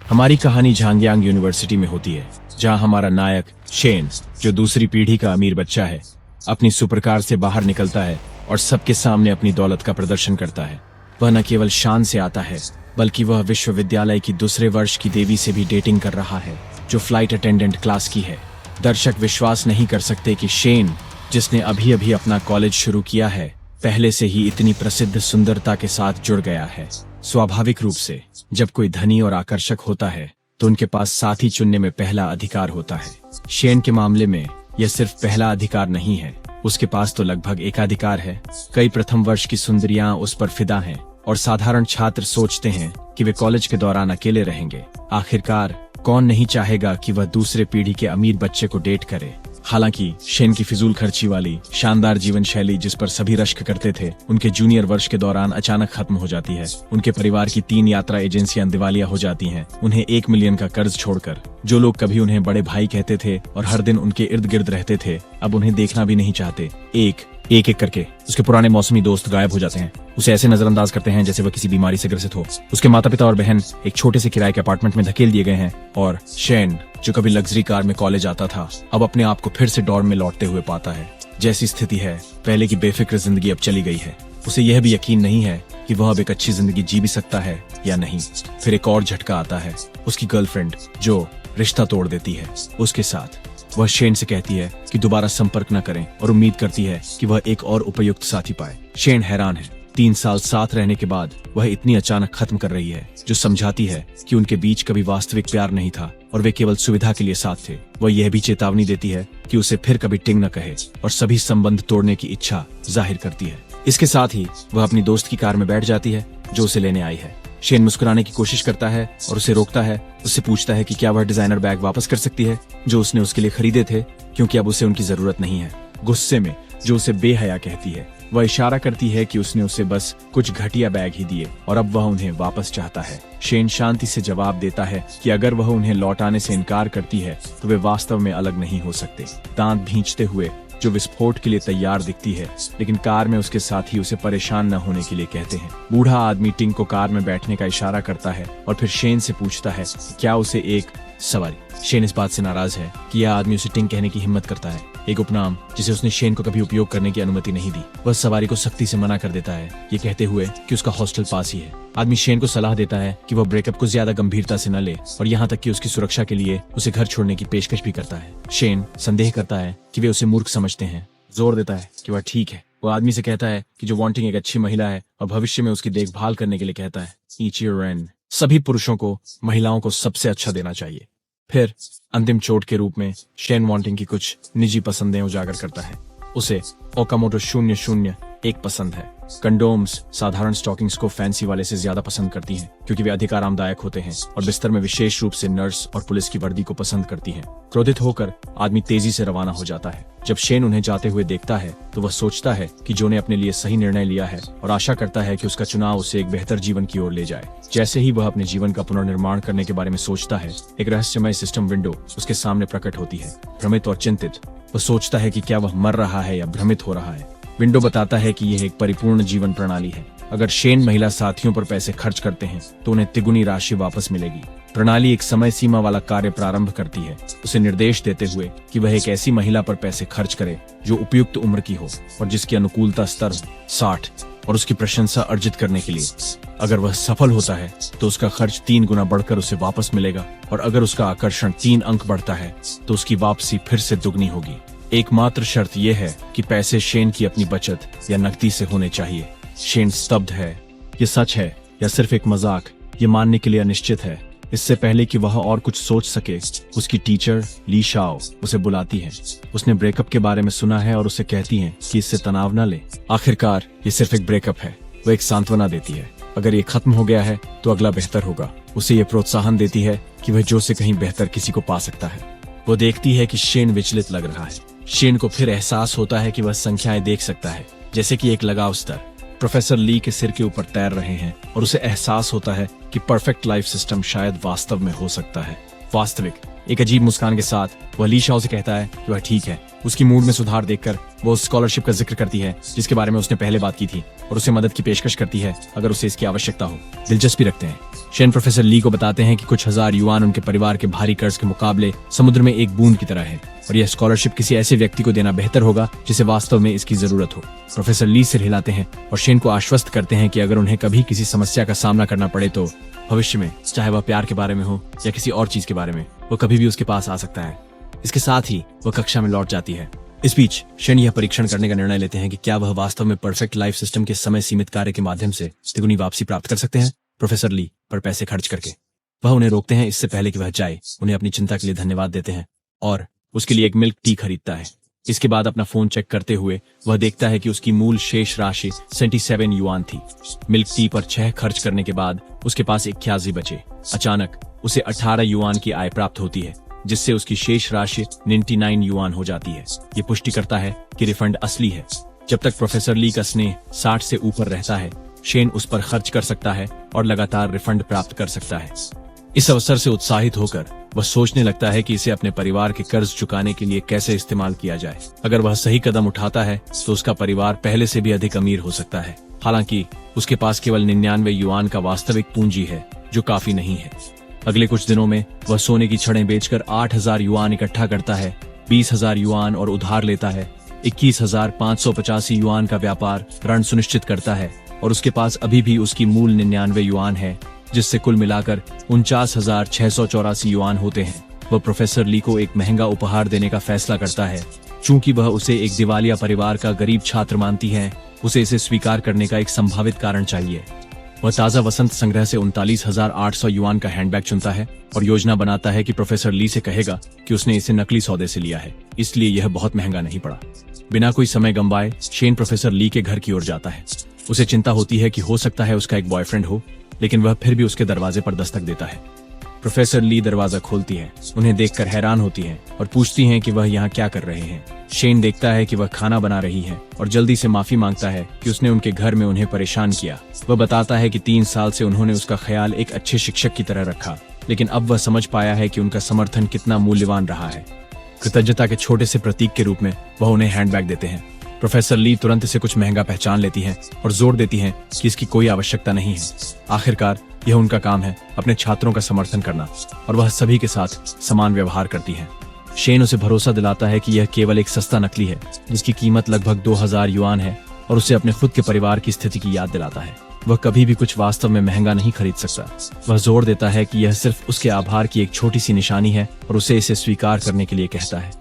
हमारी कहानी झांगयांग यूनिवर्सिटी में होती है, जहां हमारा नायक शेन, जो दूसरी पीढ़ी का अमीर बच्चा है, अपनी सुपरकार से बाहर निकलता है और सबके सामने अपनी दौलत का प्रदर्शन करता है। वह न केवल शान से आता है, बल्कि वह विश्वविद्यालय की दूसरे वर्ष की देवी से भी डेटिंग कर रहा है, जो फ्लाइट अटेंडेंट क्लास की है। दर्शक विश्वास नहीं कर सकते कि शेन, जिसने अभी अभी अपना कॉलेज शुरू किया है, पहले से ही इतनी प्रसिद्ध सुंदरता के साथ जुड़ गया है। स्वाभाविक रूप से जब कोई धनी और आकर्षक होता है तो उनके पास साथी चुनने में पहला अधिकार होता है। शेन के मामले में यह सिर्फ पहला अधिकार नहीं है, उसके पास तो लगभग एकाधिकार है। कई प्रथम वर्ष की सुंदरियां उस पर फिदा हैं और साधारण छात्र सोचते हैं कि वे कॉलेज के दौरान अकेले रहेंगे। आखिरकार कौन नहीं चाहेगा कि वह दूसरे पीढ़ी के अमीर बच्चे को डेट करे। हालांकि शेन की फिजूल खर्ची वाली शानदार जीवन शैली, जिस पर सभी रश्क करते थे, उनके जूनियर वर्ष के दौरान अचानक खत्म हो जाती है। उनके परिवार की 3 यात्रा एजेंसियां दिवालिया हो जाती हैं, उन्हें 1 मिलियन का कर्ज छोड़कर। जो लोग कभी उन्हें बड़े भाई कहते थे और हर दिन उनके इर्द गिर्द रहते थे, अब उन्हें देखना भी नहीं चाहते। एक एक करके उसके पुराने मौसमी दोस्त गायब हो जाते हैं। उसे ऐसे नजरअंदाज करते हैं जैसे वह किसी बीमारी से ग्रसित हो। उसके माता पिता और बहन एक छोटे से किराए के अपार्टमेंट में धकेल दिए गए हैं और शेन, जो कभी लग्जरी कार में कॉलेज आता था, अब अपने आप को फिर से डॉर्म में लौटते हुए पाता है। जैसी स्थिति है, पहले की बेफिक्र जिंदगी अब चली गई है। उसे यह भी यकीन नहीं है कि वह अब एक अच्छी जिंदगी जी भी सकता है या नहीं। फिर एक और झटका आता है, उसकी गर्लफ्रेंड, जो रिश्ता तोड़ देती है उसके साथ। वह शेन से कहती है कि दोबारा संपर्क न करें और उम्मीद करती है कि वह एक और उपयुक्त साथी पाए। शेन हैरान है। 3 साल साथ रहने के बाद वह इतनी अचानक खत्म कर रही है, जो समझाती है कि उनके बीच कभी वास्तविक प्यार नहीं था और वे केवल सुविधा के लिए साथ थे। वह यह भी चेतावनी देती है कि उसे फिर कभी टिंग न कहे और सभी संबंध तोड़ने की इच्छा जाहिर करती है। इसके साथ ही वह अपनी दोस्त की कार में बैठ जाती है, जो उसे लेने आई है। शेन मुस्कुराने की कोशिश करता है और उसे रोकता है। उससे पूछता है कि क्या वह डिजाइनर बैग वापस कर सकती है जो उसने उसके लिए खरीदे थे, क्योंकि अब उसे उनकी जरूरत नहीं है। गुस्से में जो उसे बेहया कहती है, वह इशारा करती है कि उसने उसे बस कुछ घटिया बैग ही दिए और अब वह उन्हें वापस चाहता है। शेन शांति से जवाब देता है कि अगर वह उन्हें लौटाने से इनकार करती है तो वे वास्तव में अलग नहीं हो सकते। दांत भींचते हुए जो विस्फोट के लिए तैयार दिखती है, लेकिन कार में उसके साथी उसे परेशान न होने के लिए कहते हैं। बूढ़ा आदमी टिंग को कार में बैठने का इशारा करता है और फिर शेन से पूछता है कि क्या उसे एक सवारी। शेन इस बात से नाराज है कि यह आदमी उसे टिंग कहने की हिम्मत करता है, एक उपनाम जिसे उसने शेन को कभी उपयोग करने की अनुमति नहीं दी। वह सवारी को सख्ती से मना कर देता है, ये कहते हुए कि उसका हॉस्टल पास ही है। आदमी शेन को सलाह देता है कि वह ब्रेकअप को ज्यादा गंभीरता से न ले और यहाँ तक कि उसकी सुरक्षा के लिए उसे घर छोड़ने की पेशकश भी करता है। शेन संदेह करता है कि वे उसे मूर्ख समझते हैं, जोर देता है कि वह ठीक है। वो आदमी से कहता है कि जो वांटिंग एक अच्छी महिला है और भविष्य में उसकी देखभाल करने के लिए कहता है। Each your and. सभी पुरुषों को महिलाओं को सबसे अच्छा देना चाहिए। फिर अंतिम चोट के रूप में शेन वांटिंग की कुछ निजी पसंदें उजागर करता है। उसे ओकामोटो 001 पसंद है। कंडोम्स साधारण स्टॉकिंग्स को फैंसी वाले से ज्यादा पसंद करती हैं, क्योंकि वे अधिक आरामदायक होते हैं और बिस्तर में विशेष रूप से नर्स और पुलिस की वर्दी को पसंद करती हैं। क्रोधित होकर आदमी तेजी से रवाना हो जाता है। जब शेन उन्हें जाते हुए देखता है तो वह सोचता है कि जो ने अपने लिए सही निर्णय लिया है और आशा करता है कि उसका चुनाव उसे एक बेहतर जीवन की ओर ले जाए। जैसे ही वह अपने जीवन का पुनर्निर्माण करने के बारे में सोचता है, एक रहस्यमय सिस्टम विंडो उसके सामने प्रकट होती है। भ्रमित और चिंतित, वह सोचता है कि क्या वह मर रहा है या भ्रमित हो रहा है। विंडो बताता है कि यह एक परिपूर्ण जीवन प्रणाली है। अगर शेन महिला साथियों पर पैसे खर्च करते हैं तो उन्हें तिगुनी राशि वापस मिलेगी। प्रणाली एक समय सीमा वाला कार्य प्रारंभ करती है, उसे निर्देश देते हुए कि वह एक ऐसी महिला पर पैसे खर्च करे जो उपयुक्त उम्र की हो और जिसकी अनुकूलता स्तर 60 और उसकी प्रशंसा अर्जित करने के लिए। अगर वह सफल होता है तो उसका खर्च 3 गुना बढ़कर उसे वापस मिलेगा और अगर उसका आकर्षण 3 अंक बढ़ता है तो उसकी वापसी फिर से दुगनी होगी। एकमात्र शर्त यह है कि पैसे शेन की अपनी बचत या नकदी से होने चाहिए। शेन स्तब्ध है। ये सच है या सिर्फ एक मजाक, ये मानने के लिए अनिश्चित है। इससे पहले कि वह और कुछ सोच सके, उसकी टीचर ली शाओ उसे बुलाती है। उसने ब्रेकअप के बारे में सुना है और उसे कहती है कि इससे तनाव न ले। आखिरकार ये सिर्फ एक ब्रेकअप है। वह एक सांत्वना देती है, अगर ये खत्म हो गया है तो अगला बेहतर होगा। उसे ये प्रोत्साहन देती है कि वह जो से कहीं बेहतर किसी को पा सकता है। वो देखती है कि शेन विचलित लग रहा है। शेन को फिर एहसास होता है कि वह संख्याएं देख सकता है, जैसे कि एक लगाव स्तर प्रोफेसर ली के सिर के ऊपर तैर रहे हैं, और उसे एहसास होता है कि परफेक्ट लाइफ सिस्टम शायद वास्तव में हो सकता है। वास्तविक एक अजीब मुस्कान के साथ वह ली शाओ से कहता है कि वह ठीक है। उसकी मूड में सुधार देखकर वो उस स्कॉलरशिप का जिक्र करती है जिसके बारे में उसने पहले बात की थी और उसे मदद की पेशकश करती है अगर उसे इसकी आवश्यकता हो। दिलचस्पी रखते हैं। शेन प्रोफेसर ली को बताते हैं कि कुछ हजार युआन उनके परिवार के भारी कर्ज के मुकाबले समुद्र में एक बूंद की तरह है और यह स्कॉलरशिप किसी ऐसे व्यक्ति को देना बेहतर होगा जिसे वास्तव में इसकी जरूरत हो। प्रोफेसर ली सिर हिलाते हैं और शेन को आश्वस्त करते हैं कि अगर उन्हें कभी किसी समस्या का सामना करना पड़े तो भविष्य में, चाहे वह प्यार के बारे में हो या किसी और चीज के बारे में, वो कभी भी उसके पास आ सकता है। इसके साथ ही वह कक्षा में लौट जाती है। इस बीच शेन यह परीक्षण करने का निर्णय लेते हैं कि क्या वह वास्तव में परफेक्ट लाइफ सिस्टम के समय सीमित कार्य के माध्यम से तिगुनी वापसी प्राप्त कर सकते हैं प्रोफेसर ली पर पैसे खर्च करके। वह उन्हें रोकते हैं इससे पहले कि वह जाए, उन्हें अपनी चिंता के लिए धन्यवाद देते हैं और उसके लिए एक मिल्क टी खरीदता है। इसके बाद अपना फोन चेक करते हुए वह देखता है कि उसकी मूल शेष राशि 77 युआन थी। मिल्क टी पर 6 खर्च करने के बाद उसके पास 81 बचे। अचानक उसे 18 युआन की आय प्राप्त होती है जिससे उसकी शेष राशि 99 युआन हो जाती है। ये पुष्टि करता है कि रिफंड असली है। जब तक प्रोफेसर ली का स्नेह 60 से ऊपर रहता है, शेन उस पर खर्च कर सकता है और लगातार रिफंड प्राप्त कर सकता है। इस अवसर से उत्साहित होकर वह सोचने लगता है कि इसे अपने परिवार के कर्ज चुकाने के लिए कैसे इस्तेमाल किया जाए। अगर वह सही कदम उठाता है तो उसका परिवार पहले से भी अधिक अमीर हो सकता है। हालांकि उसके पास केवल 99 युआन का वास्तविक पूंजी है जो काफी नहीं है। अगले कुछ दिनों में वह सोने की छड़ें बेचकर 8000 युआन इकट्ठा करता है, 20,000 युआन और उधार लेता है, 21,585 युआन का व्यापार ऋण सुनिश्चित करता है और उसके पास अभी भी उसकी मूल 99 युआन है जिससे कुल मिलाकर 49,684 युआन होते हैं। वह प्रोफेसर ली को एक महंगा उपहार देने का फैसला करता है। चूंकि वह उसे एक दिवालिया परिवार का गरीब छात्र मानती है, उसे इसे स्वीकार करने का एक संभावित कारण चाहिए। वह ताज़ा वसंत संग्रह से 39,800 युआन का हैंडबैग चुनता है और योजना बनाता है कि प्रोफेसर ली से कहेगा कि उसने इसे नकली सौदे से लिया है, इसलिए यह बहुत महंगा नहीं पड़ा। बिना कोई समय गंवाए शेन प्रोफेसर ली के घर की ओर जाता है। उसे चिंता होती है कि हो सकता है उसका एक बॉयफ्रेंड हो, लेकिन वह फिर भी उसके दरवाजे पर दस्तक देता है। प्रोफेसर ली दरवाजा खोलती है, उन्हें देखकर हैरान होती है और पूछती हैं कि वह यहाँ क्या कर रहे हैं। शेन देखता है कि वह खाना बना रही है और जल्दी से माफी मांगता है कि उसने उनके घर में उन्हें परेशान किया। वह बताता है कि 3 साल से उन्होंने उसका ख्याल एक अच्छे शिक्षक की तरह रखा, लेकिन अब वह समझ पाया है कि उनका समर्थन कितना मूल्यवान रहा है। कृतज्ञता के छोटे से प्रतीक के रूप में वह उन्हें हैंडबैग देते हैं। प्रोफेसर ली तुरंत इसे कुछ महंगा पहचान लेती हैं और जोर देती हैं कि इसकी कोई आवश्यकता नहीं है। आखिरकार यह उनका काम है, अपने छात्रों का समर्थन करना, और वह सभी के साथ समान व्यवहार करती हैं। शेन उसे भरोसा दिलाता है कि यह केवल एक सस्ता नकली है जिसकी कीमत लगभग 2000 युआन है और उसे अपने खुद के परिवार की स्थिति की याद दिलाता है। वह कभी भी कुछ वास्तव में महंगा नहीं खरीद सकता। वह जोर देता है कि यह सिर्फ उसके आभार की एक छोटी सी निशानी है और उसे इसे स्वीकार करने के लिए कहता है।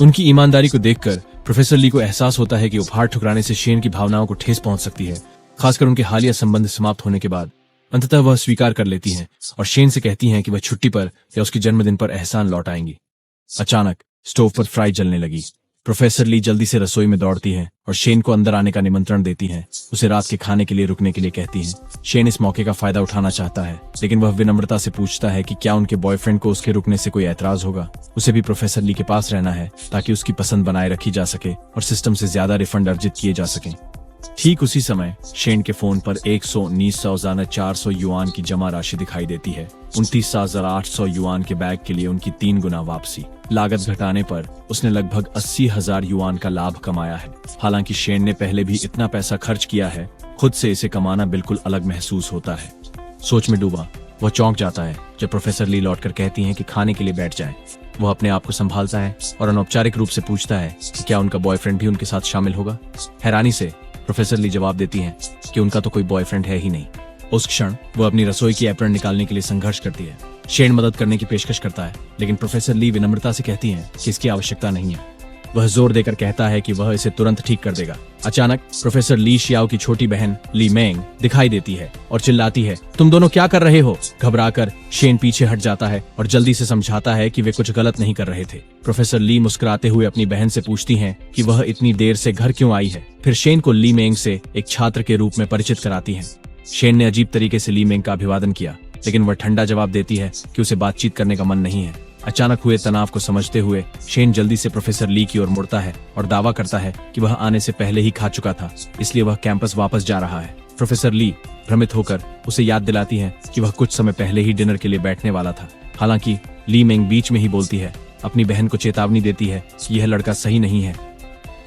उनकी ईमानदारी को देखकर प्रोफेसर ली को एहसास होता है कि उपहार ठुकराने से शेन की भावनाओं को ठेस पहुंच सकती है, खासकर उनके हालिया संबंध समाप्त होने के बाद। अंततः वह स्वीकार कर लेती हैं और शेन से कहती हैं कि वह छुट्टी पर या उसके जन्मदिन पर एहसान लौट आएंगी। अचानक स्टोव पर फ्राई जलने लगी। प्रोफेसर ली जल्दी से रसोई में दौड़ती हैं और शेन को अंदर आने का निमंत्रण देती हैं। उसे रात के खाने के लिए रुकने के लिए कहती हैं। शेन इस मौके का फायदा उठाना चाहता है, लेकिन वह विनम्रता से पूछता है कि क्या उनके बॉयफ्रेंड को उसके रुकने से कोई ऐतराज होगा। उसे भी प्रोफेसर ली के पास रहना है ताकि उसकी पसंद बनाए रखी जा सके और सिस्टम से ज्यादा रिफंड अर्जित किए जा सके। ठीक उसी समय शेन के फोन पर 119,400 युआन की जमा राशि दिखाई देती है। 29,800 युआन के बैग के लिए उनकी 3 गुना वापसी। लागत घटाने पर उसने लगभग 80,000 युआन का लाभ कमाया है। हालांकि शेन ने पहले भी इतना पैसा खर्च किया है, खुद से इसे कमाना बिल्कुल अलग महसूस होता है। सोच में डूबा वह चौंक जाता है जब प्रोफेसर ली लौटकर कहती हैं कि खाने के लिए बैठ जाएं। वह अपने आप को संभालता है और अनौपचारिक रूप से पूछता है कि क्या उनका बॉयफ्रेंड भी उनके साथ शामिल होगा। हैरानी से प्रोफेसर ली जवाब देती हैं कि उनका तो कोई बॉयफ्रेंड है ही नहीं। उस क्षण वह अपनी रसोई की एप्रन निकालने के लिए संघर्ष करती है। शेन मदद करने की पेशकश करता है, लेकिन प्रोफेसर ली विनम्रता से कहती हैं कि इसकी आवश्यकता नहीं है। वह जोर देकर कहता है कि वह इसे तुरंत ठीक कर देगा। अचानक प्रोफेसर ली शियाओ की छोटी बहन ली मेंग दिखाई देती है और चिल्लाती है, तुम दोनों क्या कर रहे हो? घबराकर शेन पीछे हट जाता है और जल्दी से समझाता है कि वे कुछ गलत नहीं कर रहे थे। प्रोफेसर ली मुस्कुराते हुए अपनी बहन से पूछती हैं कि वह इतनी देर से घर क्यों आई है। फिर शेन को ली मेंग से एक छात्र के रूप में परिचित कराती हैं। शेन ने अजीब तरीके से ली मेंग का अभिवादन किया, लेकिन वह ठंडा जवाब देती है कि उसे बातचीत करने का मन नहीं है। अचानक हुए तनाव को समझते हुए शेन जल्दी से प्रोफेसर ली की ओर मुड़ता है और दावा करता है कि वह आने से पहले ही खा चुका था, इसलिए वह कैंपस वापस जा रहा है। प्रोफेसर ली भ्रमित होकर उसे याद दिलाती है कि वह कुछ समय पहले ही डिनर के लिए बैठने वाला था। हालांकि ली मेंग बीच में ही बोलती है, अपनी बहन को चेतावनी देती है कि यह लड़का सही नहीं है।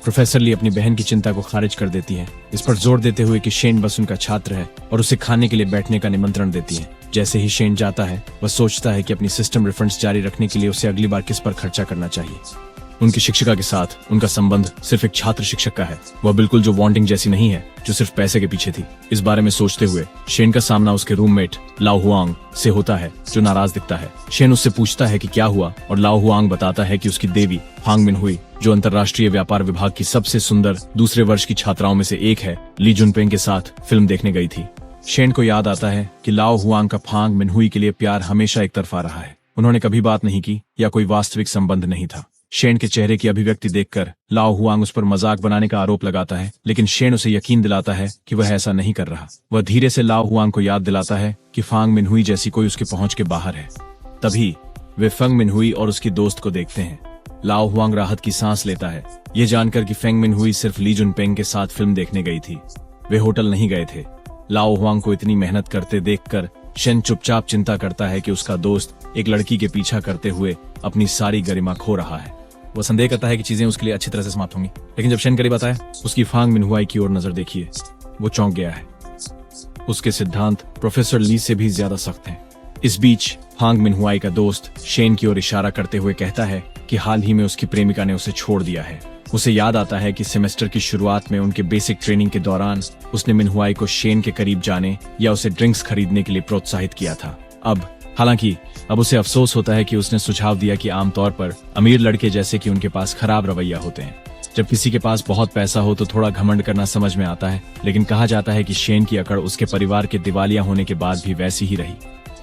प्रोफेसर ली अपनी बहन की चिंता को खारिज कर देती है, इस पर जोर देते हुए कि शेन बस उनका छात्र है और उसे खाने के लिए बैठने का निमंत्रण देती है। जैसे ही शेन जाता है, वह सोचता है कि अपनी सिस्टम रिफंड्स जारी रखने के लिए उसे अगली बार किस पर खर्चा करना चाहिए। उनकी शिक्षिका के साथ उनका संबंध सिर्फ एक छात्र शिक्षक का है। वह बिल्कुल जो वांटिंग जैसी नहीं है जो सिर्फ पैसे के पीछे थी। इस बारे में सोचते हुए शेन का सामना उसके रूममेट लाओ हुआंग से होता है, जो नाराज दिखता है। शेन उससे पूछता है कि क्या हुआ और लाओ हुआंग बताता है कि उसकी देवी फांग मिनहुई, जो अंतर्राष्ट्रीय व्यापार विभाग की सबसे सुंदर दूसरे वर्ष की छात्राओं में से एक है, ली जुनपेंग के साथ फिल्म देखने गई थी। शेन को याद आता है कि लाओ हुआंग का फांग मिनहुई के लिए प्यार हमेशा एक तरफा रहा है। उन्होंने कभी बात नहीं की या कोई वास्तविक संबंध नहीं था। शेन के चेहरे की अभिव्यक्ति देखकर लाओ हुआंग उस पर मजाक बनाने का आरोप लगाता है, लेकिन शेन उसे यकीन दिलाता है कि वह ऐसा नहीं कर रहा। वह धीरे से लाओ हुआंग को याद दिलाता है कि फांग मिनहुई जैसी कोई उसके पहुंच के बाहर है। तभी वे फेंग मिनहुई और उसकी दोस्त को देखते हैं। लाओ हुआंग राहत की सांस लेता है, ये जानकर कि फेंग मिनहुई सिर्फ ली जुनपेंग के साथ फिल्म देखने गई थी। वे होटल नहीं गए थे। लाओ हुआंग को इतनी मेहनत करते देखकर शेन चुपचाप चिंता करता है कि उसका दोस्त एक लड़की के पीछा करते हुए अपनी सारी गरिमा खो रहा है। वह संदेह करता है कि चीजें उसके लिए अच्छी तरह से समाप्त होंगी, लेकिन जब शेन करीब आता है, उसकी फांग मिनहुई की ओर नजर देखिए, वो चौंक गया है। उसके सिद्धांत प्रोफेसर ली से भी ज्यादा सख्त हैं। इस बीच फांग मिनहुई का दोस्त शेन की ओर इशारा करते हुए कहता है कि हाल ही में उसकी प्रेमिका ने उसे छोड़ दिया है। उसे याद आता है कि सेमेस्टर की शुरुआत में उनके बेसिक ट्रेनिंग के दौरान उसने मिनहुई को शेन के करीब जाने या उसे ड्रिंक्स खरीदने के लिए प्रोत्साहित किया था। हालांकि अब उसे अफसोस होता है कि उसने सुझाव दिया कि आमतौर पर अमीर लड़के जैसे कि उनके पास खराब रवैया होते हैं। जब किसी के पास बहुत पैसा हो तो थोड़ा घमंड करना समझ में आता है, लेकिन कहा जाता है कि शेन की अकड़ उसके परिवार के दिवालिया होने के बाद भी वैसी ही रही।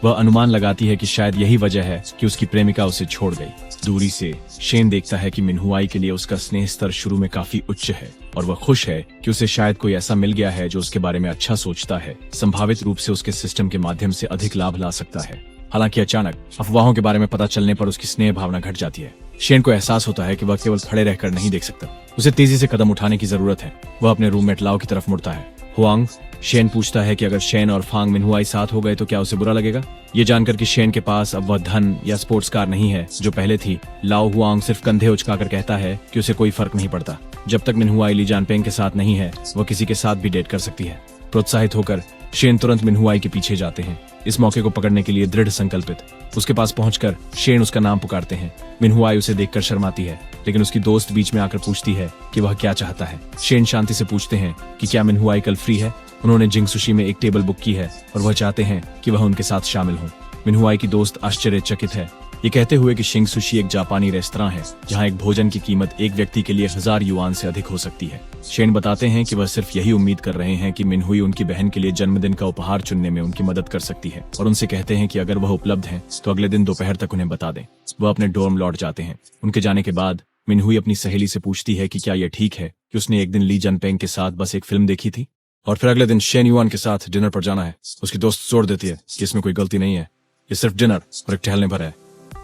वह अनुमान लगाती है कि शायद यही वजह है कि उसकी प्रेमिका उसे छोड़ गई। दूरी से शेन देखता है कि मिनहुई के लिए उसका स्नेह स्तर शुरू में काफी उच्च है और वह खुश है कि उसे शायद कोई ऐसा मिल गया है जो उसके बारे में अच्छा सोचता है, संभावित रूप से उसके सिस्टम के माध्यम से अधिक लाभ ला सकता है। हालांकि अचानक अफवाहों के बारे में पता चलने पर उसकी स्नेह भावना घट जाती है। शेन को एहसास होता है कि वह केवल खड़े रहकर नहीं देख सकता, उसे तेजी से कदम उठाने की जरूरत है। वह अपने रूममेट लाओ की तरफ मुड़ता है। हुआंग, शेन पूछता है कि अगर शेन और फांग मिनहुई साथ हो गए तो क्या उसे बुरा लगेगा। ये जानकर कि शेन के पास अब वह धन या स्पोर्ट्स कार नहीं है जो पहले थी, लाओ हुआंग सिर्फ कंधे उचकाकर कहता है कि उसे कोई फर्क नहीं पड़ता। जब तक मिनहुई ली जानपेंग के साथ नहीं है, वह किसी के साथ भी डेट कर सकती है। प्रोत्साहित होकर शेन तुरंत मिनहुई के पीछे जाते हैं, इस मौके को पकड़ने के लिए दृढ़ संकल्पित। उसके पास पहुंचकर शेन उसका नाम पुकारते हैं। मिनहुई उसे देखकर शर्माती है, लेकिन उसकी दोस्त बीच में आकर पूछती है कि वह क्या चाहता है। शेन शांति से पूछते हैं कि क्या मिनहुई कल फ्री है। उन्होंने जिंग सुशी में एक टेबल बुक की है और वह चाहते हैं कि वह उनके साथ शामिल हो। मिनहुई की दोस्त आश्चर्यचकित है, ये कहते हुए कि जिंग सुशी एक जापानी रेस्तरां है जहां एक भोजन की कीमत एक व्यक्ति के लिए 1000 युआन से अधिक हो सकती है। शेन बताते हैं कि वह सिर्फ यही उम्मीद कर रहे हैं कि मिनहुई उनकी बहन के लिए जन्मदिन का उपहार चुनने में उनकी मदद कर सकती है, और उनसे कहते हैं कि अगर वह उपलब्ध है तो अगले दिन दोपहर तक उन्हें बता दें। वह अपने डोर्म लौट जाते हैं। उनके जाने के बाद मिनहुई अपनी सहेली से पूछती है कि क्या यह ठीक है कि उसने एक दिन ली जनपेंग के साथ बस एक फिल्म देखी थी और फिर अगले दिन शेन युआन के साथ डिनर पर जाना है। उसकी दोस्त जोर देती है कि इसमें कोई गलती नहीं है, ये सिर्फ डिनर और एक टहलने भर है,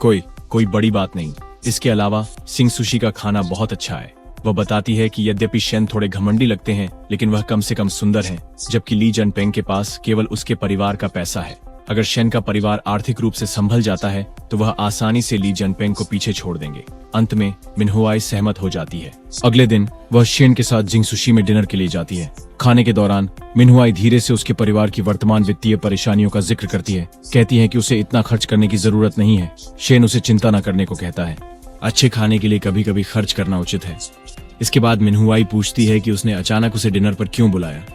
कोई बड़ी बात नहीं। इसके अलावा जिंग सुशी का खाना बहुत अच्छा है। वह बताती है कि यद्यपि शेन थोड़े घमंडी लगते हैं, लेकिन वह कम से कम सुंदर हैं, जबकि ली जनपेंग के पास केवल उसके परिवार का पैसा है। अगर शेन का परिवार आर्थिक रूप से संभल जाता है तो वह आसानी से ली जनपेंग को पीछे छोड़ देंगे। अंत में मिनहुई सहमत हो जाती है। अगले दिन वह शेन के साथ जिंग सुशी में डिनर के लिए जाती है। खाने के दौरान मिनहुई धीरे से उसके परिवार की वर्तमान वित्तीय परेशानियों का जिक्र करती है। कहती है कि उसे इतना खर्च करने की जरूरत नहीं है। शेन उसे चिंता न करने को कहता है। अच्छे खाने के लिए कभी कभी खर्च करना उचित है। इसके बाद मिनहुई पूछती है कि उसने अचानक उसे डिनर पर क्यों बुलाया।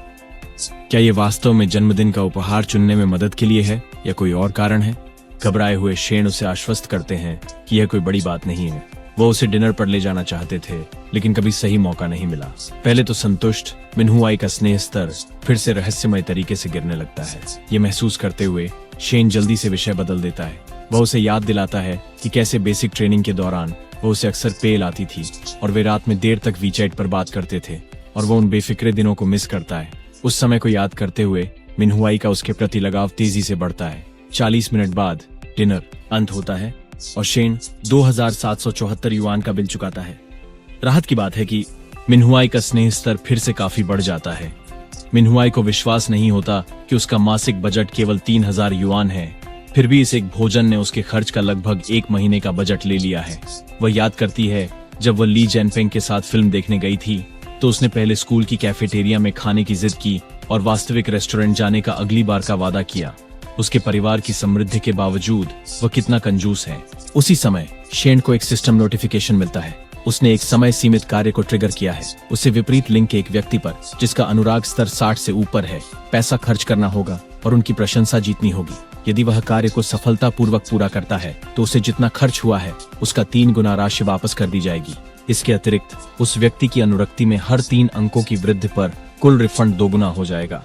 क्या ये वास्तव में जन्मदिन का उपहार चुनने में मदद के लिए है या कोई और कारण है? घबराए हुए शेन उसे आश्वस्त करते हैं कि यह कोई बड़ी बात नहीं है। वो उसे डिनर पर ले जाना चाहते थे, लेकिन कभी सही मौका नहीं मिला। पहले तो संतुष्ट मिनहुई का स्नेह स्तर फिर से रहस्यमय तरीके से गिरने लगता है। ये महसूस करते हुए शेन जल्दी से विषय बदल देता है। वह उसे याद दिलाता है कि कैसे बेसिक ट्रेनिंग के दौरान वो उसे अक्सर पेल आती थी और वे रात में देर तक वीचैट पर बात करते थे, और वो उन बेफिक्रे दिनों को मिस करता है। उस समय को याद करते हुए मिनहुई का उसके प्रति लगाव तेजी से बढ़ता है। 40 मिनट बाद डिनर अंत होता है और शेन 2774 युआन का बिल चुकाता है। राहत की बात है कि मिनहुई का स्नेह स्तर फिर से काफी बढ़ जाता है। मिनहुआई को विश्वास नहीं होता कि उसका मासिक बजट केवल 3000 युआन है। फिर भी इस एक भोजन ने उसके खर्च का लगभग 1 महीने का बजट ले लिया है। वह याद करती है जब वह ली जेनफेंग के साथ फिल्म देखने गई थी तो उसने पहले स्कूल की कैफेटेरिया में खाने की जिद की और वास्तविक रेस्टोरेंट जाने का अगली बार का वादा किया। उसके परिवार की समृद्धि के बावजूद वह कितना कंजूस है। उसी समय शेन को एक सिस्टम नोटिफिकेशन मिलता है। उसने एक समय सीमित कार्य को ट्रिगर किया है। उसे विपरीत लिंग के एक व्यक्ति पर जिसका अनुराग स्तर 60 से ऊपर है पैसा खर्च करना होगा और उनकी प्रशंसा जीतनी होगी। यदि वह कार्य को सफलतापूर्वक पूरा करता है तो उसे जितना खर्च हुआ है उसका 3 गुना राशि वापस कर दी जाएगी। इसके अतिरिक्त उस व्यक्ति की अनुरक्ति में हर 3 अंकों की वृद्धि पर कुल रिफंड 2 गुना हो जाएगा।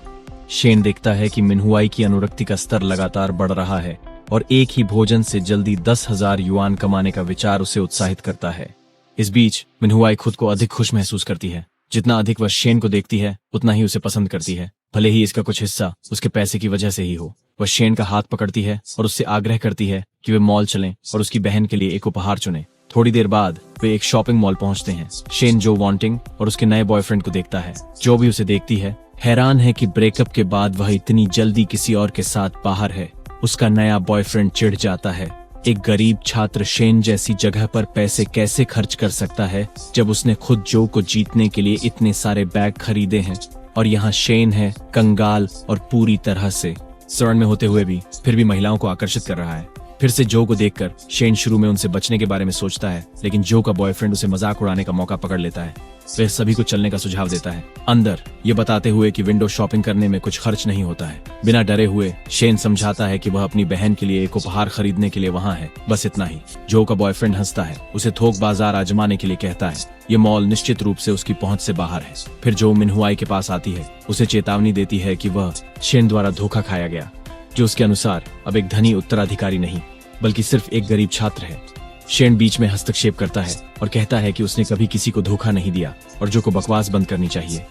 शेन देखता है कि मिनहुआई की अनुरक्ति का स्तर लगातार बढ़ रहा है और एक ही भोजन से जल्दी 10,000 युआन कमाने का विचार उसे उत्साहित करता है। इस बीच मिनहुआई खुद को अधिक खुश महसूस करती है। जितना अधिक वह शेन को देखती है उतना ही उसे पसंद करती है, भले ही इसका कुछ हिस्सा उसके पैसे की वजह से ही हो। वह शेन का हाथ पकड़ती है और उससे आग्रह करती है कि वे मॉल चलें और उसकी बहन के लिए एक उपहार चुनें। थोड़ी देर बाद वे एक शॉपिंग मॉल पहुंचते हैं। शेन जो वांटिंग और उसके नए बॉयफ्रेंड को देखता है। जो भी उसे देखती है हैरान है कि ब्रेकअप के बाद वह इतनी जल्दी किसी और के साथ बाहर है। उसका नया बॉयफ्रेंड चिढ़ जाता है। एक गरीब छात्र शेन जैसी जगह पर पैसे कैसे खर्च कर सकता है जब उसने खुद जो को जीतने के लिए इतने सारे बैग खरीदे हैं, और यहाँ शेन है कंगाल और पूरी तरह से शरण में होते हुए भी फिर भी महिलाओं को आकर्षित कर रहा है। फिर से जो को देखकर शेन शुरू में उनसे बचने के बारे में सोचता है, लेकिन जो का बॉयफ्रेंड उसे मजाक उड़ाने का मौका पकड़ लेता है। वह सभी को चलने का सुझाव देता है, अंदर ये बताते हुए कि विंडो शॉपिंग करने में कुछ खर्च नहीं होता है। बिना डरे हुए शेन समझाता है कि वह अपनी बहन के लिए एक उपहार खरीदने के लिए वहाँ है, बस इतना ही। जो का बॉयफ्रेंड हंसता है, उसे थोक बाजार आजमाने के लिए कहता है। ये मॉल निश्चित रूप से उसकी पहुंच से बाहर है। फिर जो मिनहुआई के पास आती है, उसे चेतावनी देती है कि वह शेन द्वारा धोखा खाया गया, जो उसके अनुसार अब एक धनी उत्तराधिकारी नहीं बल्कि सिर्फ एक गरीब छात्र है। शेन बीच में हस्तक्षेप करता है और कहता है कि उसने कभी किसी को धोखा नहीं दिया और जो को बकवास बंद करनी चाहिए।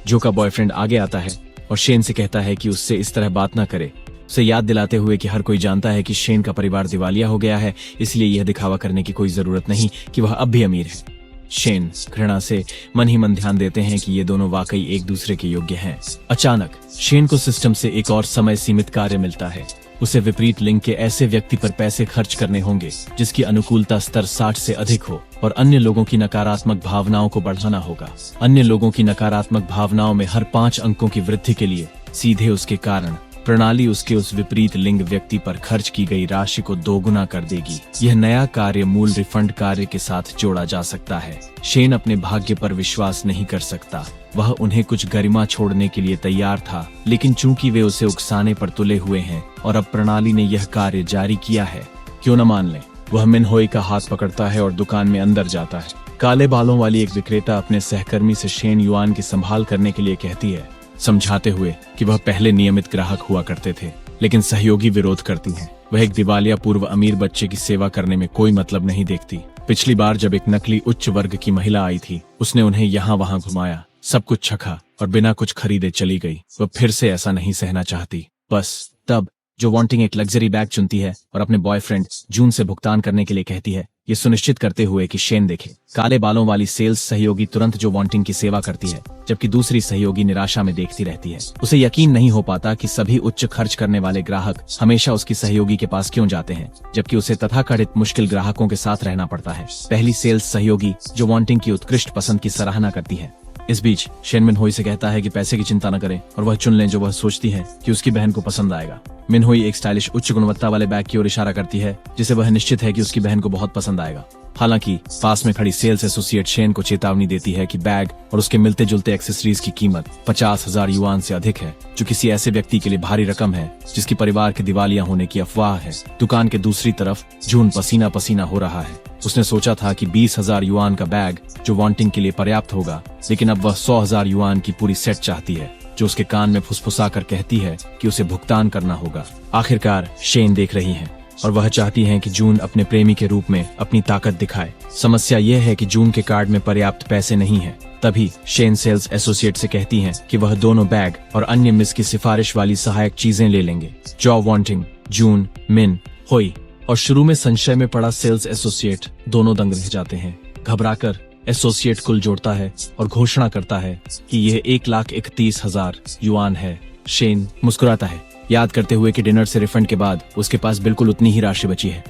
जो का बॉयफ्रेंड आगे आता है और शेन से कहता है कि उससे इस तरह बात ना करे, उसे याद दिलाते हुए कि हर कोई जानता है कि शेन का परिवार दिवालिया हो गया है, इसलिए यह दिखावा करने की कोई जरूरत नहीं कि वह अब भी अमीर है। शेन घृणा से मन ही मन ध्यान देते हैं कि ये दोनों वाकई एक दूसरे के योग्य हैं। अचानक शेन को सिस्टम से एक और समय सीमित कार्य मिलता है। उसे विपरीत लिंग के ऐसे व्यक्ति पर पैसे खर्च करने होंगे जिसकी अनुकूलता स्तर 60 से अधिक हो, और अन्य लोगों की नकारात्मक भावनाओं को बढ़ाना होगा। अन्य लोगों की नकारात्मक भावनाओं में हर 5 अंकों की वृद्धि के लिए सीधे उसके कारण प्रणाली उसके उस विपरीत लिंग व्यक्ति पर खर्च की गई राशि को 2 गुना कर देगी। यह नया कार्य मूल रिफंड कार्य के साथ जोड़ा जा सकता है। शेन अपने भाग्य पर विश्वास नहीं कर सकता। वह उन्हें कुछ गरिमा छोड़ने के लिए तैयार था, लेकिन चूंकि वे उसे उकसाने पर तुले हुए हैं और अब प्रणाली ने यह कार्य जारी किया है, क्यों न मान लें। वह मिनहुआई का हाथ पकड़ता है और दुकान में अंदर जाता है। काले बालों वाली एक विक्रेता अपने सहकर्मी से शेन युआन की संभाल करने के लिए कहती है, समझाते हुए कि वह पहले नियमित ग्राहक हुआ करते थे, लेकिन सहयोगी विरोध करती हैं। वह एक दिवालिया पूर्व अमीर बच्चे की सेवा करने में कोई मतलब नहीं देखती। पिछली बार जब एक नकली उच्च वर्ग की महिला आई थी, उसने उन्हें यहाँ वहाँ घुमाया, सब कुछ चखा और बिना कुछ खरीदे चली गई। वह फिर से ऐसा नहीं सहना चाहती। बस तब जो वांटिंग एक लग्जरी बैग चुनती है और अपने बॉयफ्रेंड जून से भुगतान करने के लिए कहती है, ये सुनिश्चित करते हुए कि शेन देखे। काले बालों वाली सेल्स सहयोगी तुरंत जो वांटिंग की सेवा करती है, जबकि दूसरी सहयोगी निराशा में देखती रहती है। उसे यकीन नहीं हो पाता कि सभी उच्च खर्च करने वाले ग्राहक हमेशा उसकी सहयोगी के पास क्यों जाते हैं, जबकि उसे तथाकथित मुश्किल ग्राहकों के साथ रहना पड़ता है। पहली सेल्स सहयोगी जो वांटिंग की उत्कृष्ट पसंद की सराहना करती है। इस बीच शेन मिनहुआई से कहता है कि पैसे की चिंता न करें और वह चुन लें जो वह सोचती है कि उसकी बहन को पसंद आएगा। मिनहुआई एक स्टाइलिश उच्च गुणवत्ता वाले बैग की ओर इशारा करती है जिसे वह निश्चित है कि उसकी बहन को बहुत पसंद आएगा। हालांकि पास में खड़ी सेल्स एसोसिएट शेन को चेतावनी देती है कि बैग और उसके मिलते जुलते एक्सेसरीज की कीमत 50,000 युआन से अधिक है, जो किसी ऐसे व्यक्ति के लिए भारी रकम है जिसकी परिवार के दिवालिया होने की अफवाह है। दुकान के दूसरी तरफ जून पसीना पसीना हो रहा है। उसने सोचा था कि 20,000 युआन का बैग जो वांटिंग के लिए पर्याप्त होगा, लेकिन अब वह 100,000 युआन की पूरी सेट चाहती है, जो उसके कान में फुसफुसा कर कहती है कि उसे भुगतान करना होगा। आखिरकार शेन देख रही है और वह चाहती है कि जून अपने प्रेमी के रूप में अपनी ताकत दिखाए। समस्या यह है कि जून के कार्ड में पर्याप्त पैसे नहीं है। तभी शेन सेल्स एसोसिएट से कहती है कि वह दोनों बैग और अन्य मिस की सिफारिश वाली सहायक चीजें ले लेंगे। जॉ वांटिंग, जून, मिन हुई और शुरू में संशय में पड़ा सेल्स एसोसिएट दोनों दंग रह जाते हैं। घबराकर एसोसिएट कुल जोड़ता है और घोषणा करता है कि यह 1,31,000 युआन है। शेन मुस्कुराता है, याद करते हुए कि डिनर से रिफंड के बाद उसके पास बिल्कुल उतनी ही राशि बची है।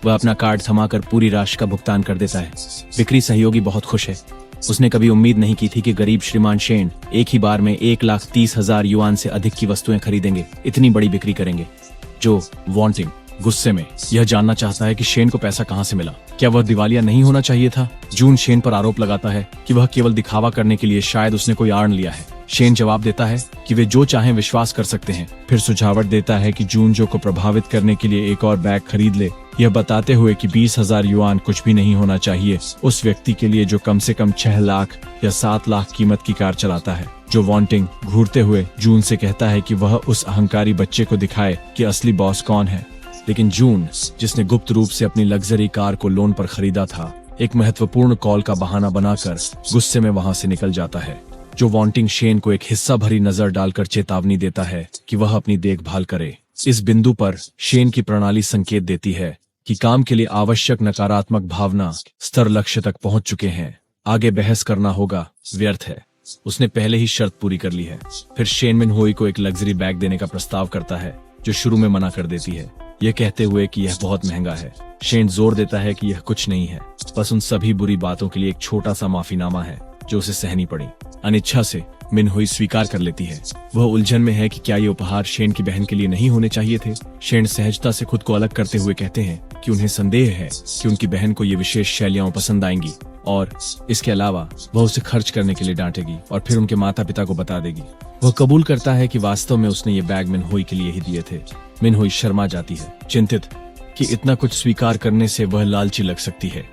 वह अपना कार्ड थमाकर पूरी राशि का भुगतान कर देता है। बिक्री सहयोगी बहुत खुश है। उसने कभी उम्मीद नहीं की थी कि गरीब श्रीमान शेन एक ही बार में 1,30,000 युआन से अधिक की वस्तुएं खरीदेंगे, इतनी बड़ी बिक्री करेंगे। जो वांटिंग गुस्से में यह जानना चाहता है कि शेन को पैसा कहां से मिला। क्या वह दिवालिया नहीं होना चाहिए था? जून शेन पर आरोप लगाता है कि वह केवल दिखावा करने के लिए शायद उसने कोई आड़ लिया है। शेन जवाब देता है कि वे जो चाहें विश्वास कर सकते हैं। फिर सुझाव देता है कि जून जो को प्रभावित करने के लिए एक और बैग खरीद ले, यह बताते हुए कि 20,000 युआन कुछ भी नहीं होना चाहिए उस व्यक्ति के लिए जो कम से कम 6 लाख या 7 लाख कीमत की कार चलाता है। जो वांटिंग घूरते हुए जून से कहता है कि वह उस अहंकारी बच्चे को दिखाए कि असली बॉस कौन है। लेकिन जून, जिसने गुप्त रूप से अपनी लग्जरी कार को लोन पर खरीदा था, एक महत्वपूर्ण कॉल का बहाना बनाकर गुस्से में वहां से निकल जाता है। जो वांटिंग शेन को एक हिस्सा भरी नजर डालकर चेतावनी देता है कि वह अपनी देखभाल करे। इस बिंदु पर शेन की प्रणाली संकेत देती है कि काम के लिए आवश्यक नकारात्मक भावना स्तर लक्ष्य तक पहुंच चुके हैं। आगे बहस करना होगा व्यर्थ है। उसने पहले ही शर्त पूरी कर ली है। फिर शेन मिनहोई को एक लग्जरी बैग देने का प्रस्ताव करता है, जो शुरू में मना कर देती है, यह कहते हुए कि यह बहुत महंगा है। शेन जोर देता है कि यह कुछ नहीं है, बस उन सभी बुरी बातों के लिए एक छोटा सा माफीनामा है जो उसे सहनी पड़ी। अनिच्छा से मिनहोई स्वीकार कर लेती है। वह उलझन में है कि क्या ये उपहार शेन की बहन के लिए नहीं होने चाहिए थे। शेन सहजता से खुद को अलग करते हुए कहते हैं कि उन्हें संदेह है कि उनकी बहन को ये विशेष शैलियां पसंद आएंगी और इसके अलावा वह उसे खर्च करने के लिए डांटेगी और फिर उनके माता पिता को बता देगी। वह कबूल करता है कि वास्तव में उसने ये बैग मिनहोई के लिए ही दिए थे। मिनहोई शर्मा जाती है, चिंतित कि इतना कुछ स्वीकार करने से वह लालची लग सकती है।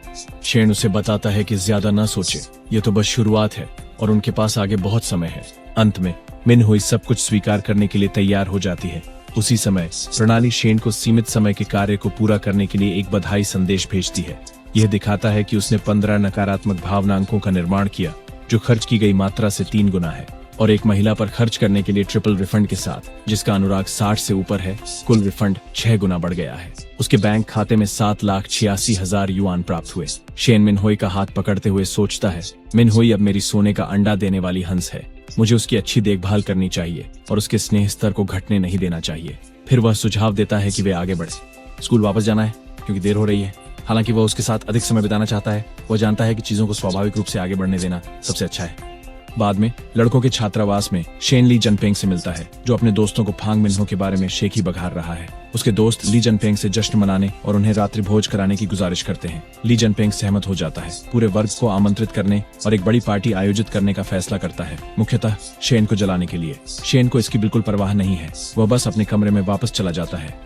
शेन उसे बताता है कि ज्यादा न सोचे, ये तो बस शुरुआत है और उनके पास आगे बहुत समय है। अंत में मिनहोई सब कुछ स्वीकार करने के लिए तैयार हो जाती है। उसी समय प्रणाली शेन को सीमित समय के कार्य को पूरा करने के लिए एक बधाई संदेश भेजती है। यह दिखाता है कि उसने 15 नकारात्मक भावना अंकों का निर्माण किया, जो खर्च की गई मात्रा से 3 गुना है, और एक महिला पर खर्च करने के लिए ट्रिपल रिफंड के साथ, जिसका अनुराग 60 से ऊपर है, कुल रिफंड 6 गुना बढ़ गया है। उसके बैंक खाते में 7,86,000 युआन प्राप्त हुए। शेन मिनहोई का हाथ पकड़ते हुए सोचता है, मिनहोई अब मेरी सोने का अंडा देने वाली हंस है। मुझे उसकी अच्छी देखभाल करनी चाहिए और उसके स्नेह स्तर को घटने नहीं देना चाहिए। फिर वह सुझाव देता है कि वे आगे बढ़े। स्कूल वापस जाना है क्योंकि देर हो रही है। हालांकि वह उसके साथ अधिक समय बिताना चाहता है। वह जानता है कि चीजों को स्वाभाविक रूप से आगे बढ़ने देना सबसे अच्छा है। बाद में लड़कों के छात्रावास में शेन ली जनपेंग से मिलता है, जो अपने दोस्तों को फांग मिन्हो के बारे में शेखी बघार रहा है। उसके दोस्त ली जनपेंग से जश्न मनाने और उन्हें रात्रि भोज कराने की गुजारिश करते हैं। ली जनपेंग सहमत हो जाता है, पूरे वर्ग को आमंत्रित करने और एक बड़ी पार्टी आयोजित करने का फैसला करता है, मुख्यतः शेन को जलाने के लिए। शेन को इसकी बिल्कुल परवाह नहीं है। वह बस अपने कमरे में वापस चला जाता है।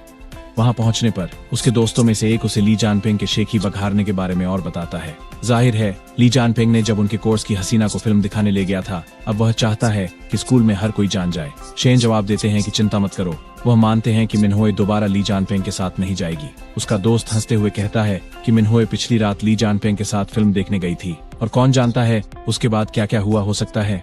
वहां पहुंचने पर उसके दोस्तों में से एक उसे ली जानपेंग के शेखी बघारने के बारे में और बताता है। जाहिर है ली जानपेंग ने जब उनके कोर्स की हसीना को फिल्म दिखाने ले गया था, अब वह चाहता है कि स्कूल में हर कोई जान जाए। शेन जवाब देते हैं कि चिंता मत करो। वह मानते हैं कि मिनहोई दोबारा ली जानपेंग के साथ नहीं जाएगी। उसका दोस्त हंसते हुए कहता है कि मिनहोई पिछली रात ली जानपेंग के साथ फिल्म देखने गई थी और कौन जानता है उसके बाद क्या क्या हुआ हो सकता है।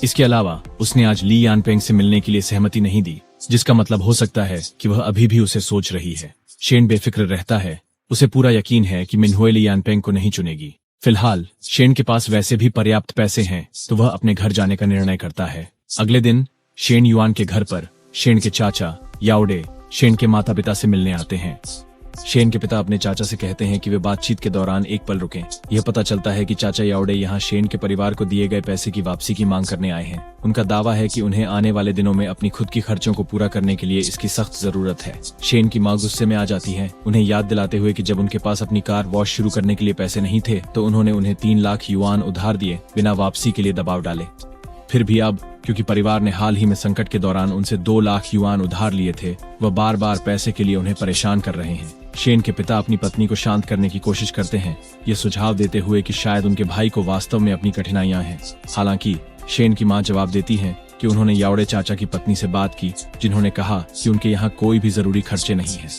इसके अलावा उसने आज ली जानपेंग से मिलने के लिए सहमति नहीं दी, जिसका मतलब हो सकता है कि वह अभी भी उसे सोच रही है। शेन बेफिक्र रहता है। उसे पूरा यकीन है कि मिनहोई ली जानपेंग को नहीं चुनेगी। फिलहाल शेन के पास वैसे भी पर्याप्त पैसे हैं, तो वह अपने घर जाने का निर्णय करता है। अगले दिन शेन युआन के घर पर शेन के चाचा याओडे शेन के माता पिता से मिलने आते हैं। शेन के पिता अपने चाचा से कहते हैं कि वे बातचीत के दौरान एक पल रुकें। यह पता चलता है कि चाचा याओडे यहाँ शेन के परिवार को दिए गए पैसे की वापसी की मांग करने आए हैं। उनका दावा है कि उन्हें आने वाले दिनों में अपनी खुद की खर्चों को पूरा करने के लिए इसकी सख्त जरूरत है। शेन की मां गुस्से में आ जाती है, उन्हें याद दिलाते हुए कि जब उनके पास अपनी कार वॉश शुरू करने के लिए पैसे नहीं थे, तो उन्होंने उन्हें 3 लाख युआन उधार दिए बिना वापसी के लिए दबाव डाले। फिर भी अब क्योंकि परिवार ने हाल ही में संकट के दौरान उनसे 2 लाख युआन उधार लिए थे, वह बार बार पैसे के लिए उन्हें परेशान कर रहे हैं। शेन के पिता अपनी पत्नी को शांत करने की कोशिश करते हैं, ये सुझाव देते हुए कि शायद उनके भाई को वास्तव में अपनी कठिनाइयां हैं। हालांकि शेन की मां जवाब देती है कि उन्होंने याओडे चाचा की पत्नी से बात की, जिन्होंने कहा कि उनके यहाँ कोई भी जरूरी खर्चे नहीं है।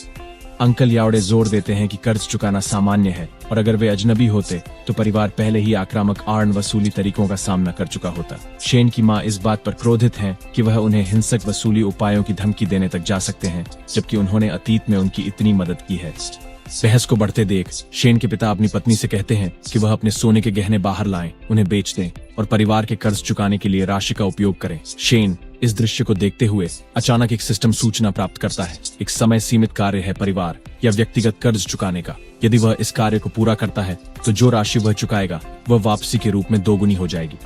अंकल याओडे जोर देते हैं कि कर्ज चुकाना सामान्य है और अगर वे अजनबी होते तो परिवार पहले ही आक्रामक आड़न वसूली तरीकों का सामना कर चुका होता। शेन की मां इस बात पर क्रोधित हैं कि वह उन्हें हिंसक वसूली उपायों की धमकी देने तक जा सकते हैं, जबकि उन्होंने अतीत में उनकी इतनी मदद की है। बहस को बढ़ते देख शेन के पिता अपनी पत्नी से कहते हैं कि वह अपने सोने के गहने बाहर लाएं, उन्हें बेच दें और परिवार के कर्ज चुकाने के लिए राशि का उपयोग करें। शेन इस दृश्य को देखते हुए अचानक एक सिस्टम सूचना प्राप्त करता है। एक समय सीमित कार्य है परिवार या व्यक्तिगत कर्ज चुकाने का। यदि वह इस कार्य को पूरा करता है तो जो राशि वह चुकाएगा वह वापसी के रूप में दोगुनी हो जाएगी।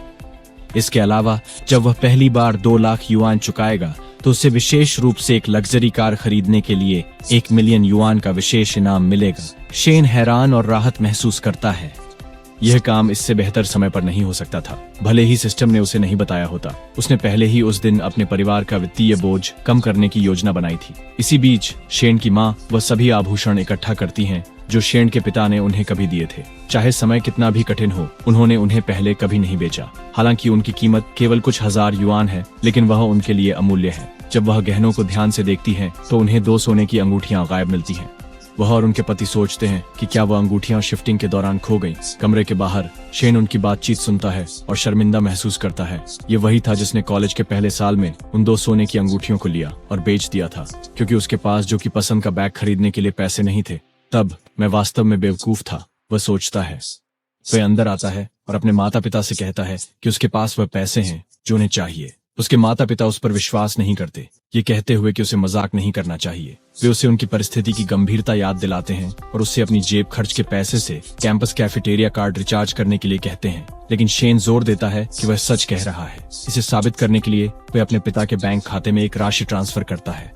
इसके अलावा जब वह पहली बार 2 लाख युआन चुकाएगा तो उसे विशेष रूप से एक लग्जरी कार खरीदने के लिए 1 मिलियन युआन का विशेष इनाम मिलेगा। शेन हैरान और राहत महसूस करता है। यह काम इससे बेहतर समय पर नहीं हो सकता था। भले ही सिस्टम ने उसे नहीं बताया होता, उसने पहले ही उस दिन अपने परिवार का वित्तीय बोझ कम करने की योजना बनाई थी। इसी बीच शेन की माँ वह सभी आभूषण इकट्ठा करती हैं जो शेन के पिता ने उन्हें कभी दिए थे। चाहे समय कितना भी कठिन हो, उन्होंने उन्हें पहले कभी नहीं बेचा। हालांकि उनकी कीमत केवल कुछ हजार युआन है, लेकिन वह उनके लिए अमूल्य है। जब वह गहनों को ध्यान से देखती हैं, तो उन्हें 2 सोने की अंगूठियां गायब मिलती हैं। वह और उनके पति सोचते हैं कि क्या वह अंगूठियां शिफ्टिंग के दौरान खो गईं। कमरे के बाहर शेन उनकी बातचीत सुनता है और शर्मिंदा महसूस करता है। ये वही था जिसने कॉलेज के पहले साल में उन 2 सोने की अंगूठियों को लिया और बेच दिया था, क्योंकि उसके पास जो कि पसंद का बैग खरीदने के लिए पैसे नहीं थे। तब मैं वास्तव में बेवकूफ था, वह सोचता है। वह अंदर आता है और अपने माता पिता से कहता है कि उसके पास वह पैसे हैं जो उन्हें चाहिए। उसके माता पिता उस पर विश्वास नहीं करते, ये कहते हुए कि उसे मजाक नहीं करना चाहिए। वे उसे उनकी परिस्थिति की गंभीरता याद दिलाते हैं और उससे अपनी जेब खर्च के पैसे से कैंपस कैफेटेरिया कार्ड रिचार्ज करने के लिए कहते हैं। लेकिन शेन जोर देता है कि वह सच कह रहा है। इसे साबित करने के लिए वह अपने पिता के बैंक खाते में एक राशि ट्रांसफर करता है।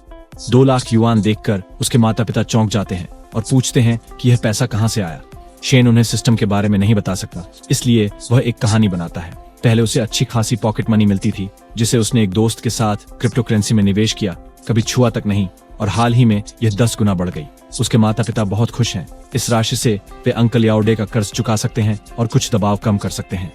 2 लाख युआन देखकर उसके माता पिता चौंक जाते हैं और पूछते हैं कि यह पैसा कहाँ से आया। शेन उन्हें सिस्टम के बारे में नहीं बता सकता, इसलिए वह एक कहानी बनाता है। पहले उसे अच्छी खासी पॉकेट मनी मिलती थी, जिसे उसने एक दोस्त के साथ क्रिप्टो करेंसी में निवेश किया, कभी छुआ तक नहीं, और हाल ही में यह 10 गुना बढ़ गई। उसके माता पिता बहुत खुश हैं। इस राशि से वे अंकल याओडे का कर्ज चुका सकते हैं और कुछ दबाव कम कर सकते हैं।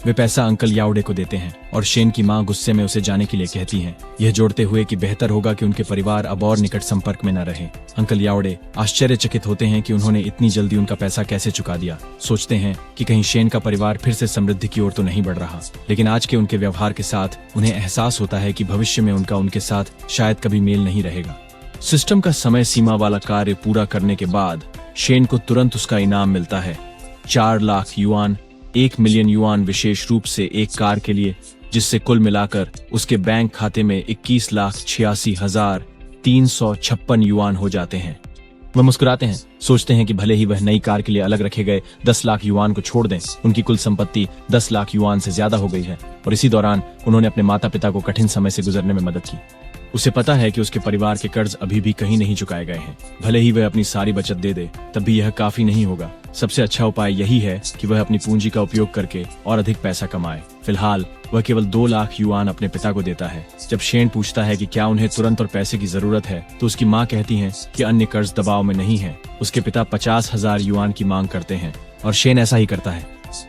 वे पैसा अंकल याओडे को देते हैं और शेन की मां गुस्से में उसे जाने के लिए कहती हैं, यह जोड़ते हुए कि बेहतर होगा कि उनके परिवार अब और निकट संपर्क में न रहें। अंकल याओडे आश्चर्यचकित होते हैं कि उन्होंने इतनी जल्दी उनका पैसा कैसे चुका दिया। सोचते हैं कि कहीं शेन का परिवार फिर से समृद्धि की ओर तो नहीं बढ़ रहा। लेकिन आज के उनके व्यवहार के साथ उन्हें एहसास होता है कि भविष्य में उनके साथ शायद कभी मेल नहीं रहेगा। सिस्टम का समय सीमा वाला कार्य पूरा करने के बाद शेन को तुरंत उसका इनाम मिलता है, 4 लाख युआन, 1 मिलियन युआन, विशेष रूप से एक कार के लिए, जिससे कुल मिलाकर उसके बैंक खाते में 21,86,356 युआन हो जाते हैं। वह मुस्कुराते हैं, सोचते हैं कि भले ही वह नई कार के लिए अलग रखे गए 10 लाख युआन को छोड़ दें, उनकी कुल संपत्ति 10 लाख युआन से ज्यादा हो गई है। और इसी दौरान उन्होंने अपने माता पिता को कठिन समय से गुजरने में मदद की। उसे पता है कि उसके परिवार के कर्ज अभी भी कहीं नहीं चुकाए गए हैं। भले ही वह अपनी सारी बचत दे दे, तब भी यह काफी नहीं होगा। सबसे अच्छा उपाय यही है कि वह अपनी पूंजी का उपयोग करके और अधिक पैसा कमाए। फिलहाल वह केवल 2 लाख युआन अपने पिता को देता है। जब शेन पूछता है कि क्या उन्हें तुरंत और पैसे की जरूरत है, तो उसकी माँ कहती है कि अन्य कर्ज दबाव में नहीं है। उसके पिता 50,000 युआन की मांग करते हैं और शेन ऐसा ही करता है,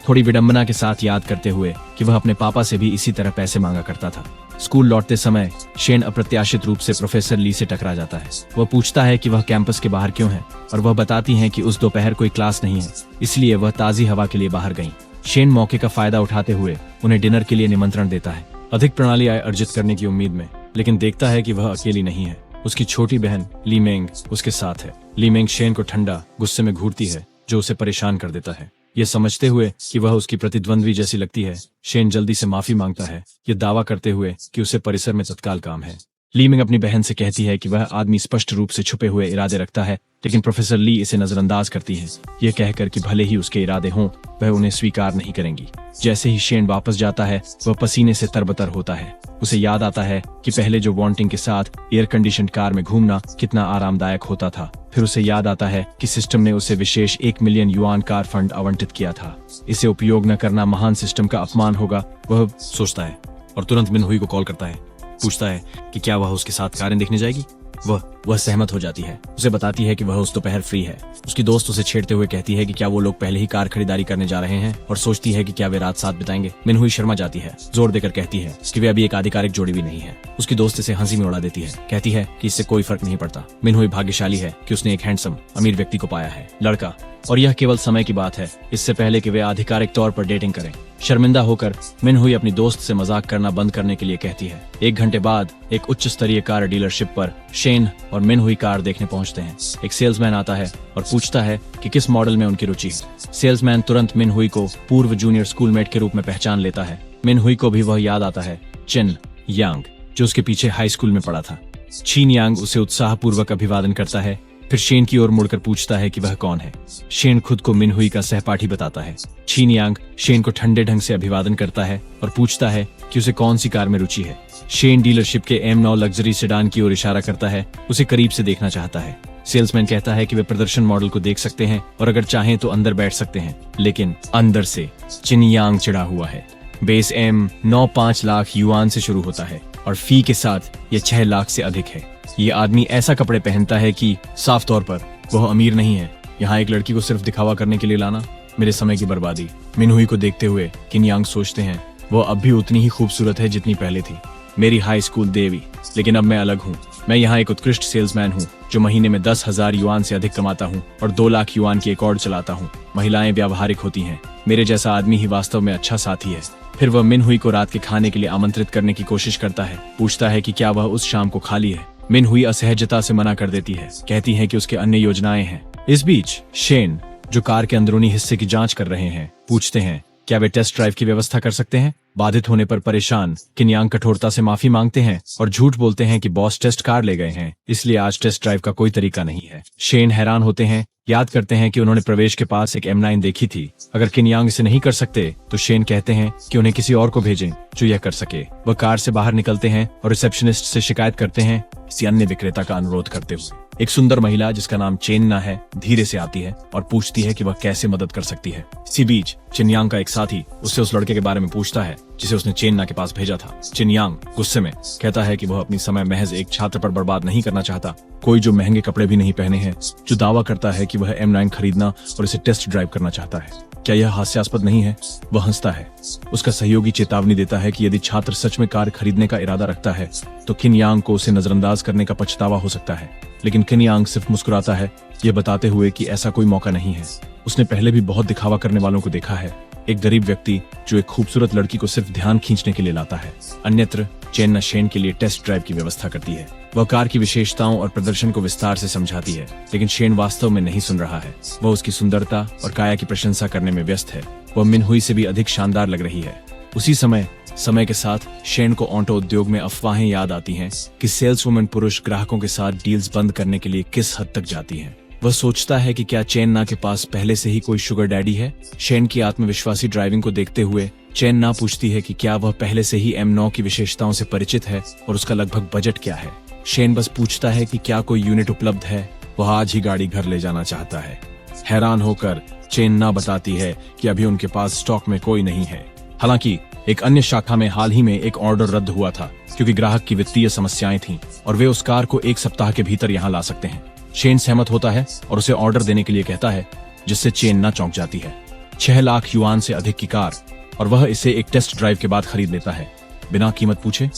थोड़ी विडंबना के साथ याद करते हुए कि वह अपने पापा से भी इसी तरह पैसे मांगा करता था। स्कूल लौटते समय शेन अप्रत्याशित रूप से प्रोफेसर ली से टकरा जाता है। वह पूछता है कि वह कैंपस के बाहर क्यों है, और वह बताती हैं कि उस दोपहर कोई क्लास नहीं है, इसलिए वह ताजी हवा के लिए बाहर गईं। शेन मौके का फायदा उठाते हुए उन्हें डिनर के लिए निमंत्रण देता है, अधिक प्रणाली आय अर्जित करने की उम्मीद में, लेकिन देखता है कि वह अकेली नहीं है। उसकी छोटी बहन ली मेंग उसके साथ है। ली मेंग शेन को ठंडा गुस्से में घूरती है, जो उसे परेशान कर देता है। ये समझते हुए कि वह उसकी प्रतिद्वंद्वी जैसी लगती है, शेन जल्दी से माफी मांगता है, ये दावा करते हुए कि उसे परिसर में तत्काल काम है। ली मिंग अपनी बहन से कहती है कि वह आदमी स्पष्ट रूप से छुपे हुए इरादे रखता है, लेकिन प्रोफेसर ली इसे नजरअंदाज करती है, ये कहकर कि भले ही उसके इरादे हों, वह उन्हें स्वीकार नहीं करेंगी। जैसे ही शेन वापस जाता है, वह पसीने से तरबतर होता है। उसे याद आता है कि पहले जो वॉन्टिंग के साथ एयर कंडीशन कार में घूमना कितना आरामदायक होता था। फिर उसे याद आता है कि सिस्टम ने उसे विशेष 1 मिलियन युआन कार फंड आवंटित किया था। इसे उपयोग न करना महान सिस्टम का अपमान होगा, वह सोचता है और तुरंत मिनहुई को कॉल करता है। पूछता है कि क्या वह उसके साथ कारें देखने जाएगी। वह सहमत हो जाती है। उसे बताती है कि वह उस दोपहर फ्री है। उसकी दोस्त उसे छेड़ते हुए कहती है कि क्या वो लोग पहले ही कार खरीदारी करने जा रहे हैं, और सोचती है कि क्या वे रात साथ बिताएंगे। मिनहुई शर्मा जाती है, जोर देकर कहती है कि वे अभी एक आधिकारिक जोड़ी भी नहीं है। उसकी दोस्त इसे हंसी में उड़ा देती है, कहती है कि इससे कोई फर्क नहीं पड़ता। मिनहुई भाग्यशाली है कि उसने एक हैंडसम अमीर व्यक्ति को पाया है। लड़का और यह केवल समय की बात है, इससे पहले कि वे आधिकारिक तौर पर डेटिंग करें। शर्मिंदा होकर मिन हुई अपनी दोस्त से मजाक करना बंद करने के लिए कहती है। 1 घंटे बाद एक उच्च स्तरीय कार डीलरशिप पर शेन और मिन हुई कार देखने पहुंचते हैं। एक सेल्समैन आता है और पूछता है कि किस मॉडल में उनकी रुचि है। सेल्समैन तुरंत मिन हुई को पूर्व जूनियर स्कूलमेट के रूप में पहचान लेता है। मिन हुई को भी वह याद आता है, चिन यांग, जो उसके पीछे हाई स्कूल में पढ़ा था। चीन यांग उसे उत्साहपूर्वक अभिवादन करता है, फिर शेन की ओर मुड़कर पूछता है कि वह कौन है। शेन खुद को मिन हुई का सहपाठी बताता है। चीन यांग शेन को ठंडे ढंग से अभिवादन करता है और पूछता है कि उसे कौन सी कार में रुचि है। शेन डीलरशिप के M9 लग्जरी सेडान की ओर इशारा करता है, उसे करीब से देखना चाहता है। सेल्समैन कहता है कि वे प्रदर्शन मॉडल को देख सकते हैं और अगर चाहें तो अंदर बैठ सकते हैं, लेकिन अंदर से चिन यांग चिढ़ा हुआ है। बेस M9 5 लाख युआन से शुरू होता है और फी के साथ यह 6 लाख से अधिक है। ये आदमी ऐसा कपड़े पहनता है कि साफ तौर पर वह अमीर नहीं है। यहाँ एक लड़की को सिर्फ दिखावा करने के लिए लाना, मेरे समय की बर्बादी। मिन हुई को देखते हुए किन यांग सोचते हैं, वह अब भी उतनी ही खूबसूरत है जितनी पहले थी। मेरी हाई स्कूल देवी, लेकिन अब मैं अलग हूँ। मैं यहाँ एक उत्कृष्ट सेल्समैन हूँ जो महीने में 10,000 युआन से अधिक कमाता हूँ और 2 लाख युआन की एक और चलाता हूँ। महिलाएं व्यावहारिक होती हैं, मेरे जैसा आदमी ही वास्तव में अच्छा साथी है। फिर वह मिन हुई को रात के खाने के लिए आमंत्रित करने की कोशिश करता है, पूछता है कि क्या वह उस शाम को खाली है। मिन हुई असहजता से मना कर देती है, कहती है कि उसके अन्य योजनाएं हैं। इस बीच शेन, जो कार के अंदरूनी हिस्से की जांच कर रहे हैं, पूछते हैं क्या वे टेस्ट ड्राइव की व्यवस्था कर सकते हैं। बाधित होने पर परेशान किन यांग कठोरता से माफी मांगते हैं और झूठ बोलते हैं कि बॉस टेस्ट कार ले गए हैं, इसलिए आज टेस्ट ड्राइव का कोई तरीका नहीं है। शेन हैरान होते हैं, याद करते हैं कि उन्होंने प्रवेश के पास एक M9 देखी थी। अगर किन यांग इसे नहीं कर सकते तो शेन कहते हैं कि उन्हें किसी और को भेजें जो यह कर सके। वह कार से बाहर निकलते हैं और रिसेप्शनिस्ट से शिकायत करते हैं, किसी अन्य विक्रेता का अनुरोध करते हुए। एक सुंदर महिला जिसका नाम चेन्ना है धीरे से आती है और पूछती है कि वह कैसे मदद कर सकती है। इसी बीच चिनयांग का एक साथी उससे उस लड़के के बारे में पूछता है जिसे उसने चेन्ना के पास भेजा था। चिनयांग गुस्से में कहता है कि वह अपनी समय महज एक छात्र पर बर्बाद नहीं करना चाहता, कोई जो महंगे कपड़े भी नहीं पहने हैं, जो दावा करता है कि वह M9 खरीदना और इसे टेस्ट ड्राइव करना चाहता है। क्या यह हास्यास्पद नहीं है? वह हंसता है। उसका सहयोगी चेतावनी देता है कि यदि छात्र सच में कार खरीदने का इरादा रखता है तो किन यांग को उसे नजरअंदाज करने का पछतावा हो सकता है, लेकिन किन यांग सिर्फ मुस्कुराता है, ये बताते हुए कि ऐसा कोई मौका नहीं है। उसने पहले भी बहुत दिखावा करने वालों को देखा है, एक गरीब व्यक्ति जो एक खूबसूरत लड़की को सिर्फ ध्यान खींचने के लिए लाता है। अन्यत्र चेन्ना शेन के लिए टेस्ट ड्राइव की व्यवस्था करती है। वह कार की विशेषताओं और प्रदर्शन को विस्तार से समझाती है, लेकिन शेन वास्तव में नहीं सुन रहा है। वह उसकी सुंदरता और काया की प्रशंसा करने में व्यस्त है। वह मिन हुई से भी अधिक शानदार लग रही है। उसी समय के साथ शेन को ऑटो उद्योग में अफवाहें याद आती हैं कि सेल्सवुमन पुरुष ग्राहकों के साथ डील्स बंद करने के लिए किस हद तक जाती हैं। वह सोचता है कि क्या चेन्ना के पास पहले से ही कोई शुगर डैडी है। शेन की आत्मविश्वासी ड्राइविंग को देखते हुए चेन्ना पूछती है कि क्या वह पहले से ही M9 की विशेषताओं से परिचित है और उसका लगभग बजट क्या है। शेन बस पूछता है कि क्या कोई यूनिट उपलब्ध है, वह आज ही गाड़ी घर ले जाना चाहता है। हैरान होकर चेन्ना बताती है कि अभी उनके पास स्टॉक में कोई नहीं है। हालांकि एक अन्य शाखा में हाल ही में एक ऑर्डर रद्द हुआ था क्योंकि ग्राहक की वित्तीय समस्याएं थीं और वे उस कार को 1 सप्ताह के भीतर यहाँ ला सकते हैं। शेन सहमत होता है और उसे ऑर्डर देने के लिए कहता है, जिससे चेन्ना चौंक जाती है। 6 लाख युआन से अधिक की कार और वह इसे एक टेस्ट ड्राइव के बाद खरीद लेता है बिना कीमत पूछे।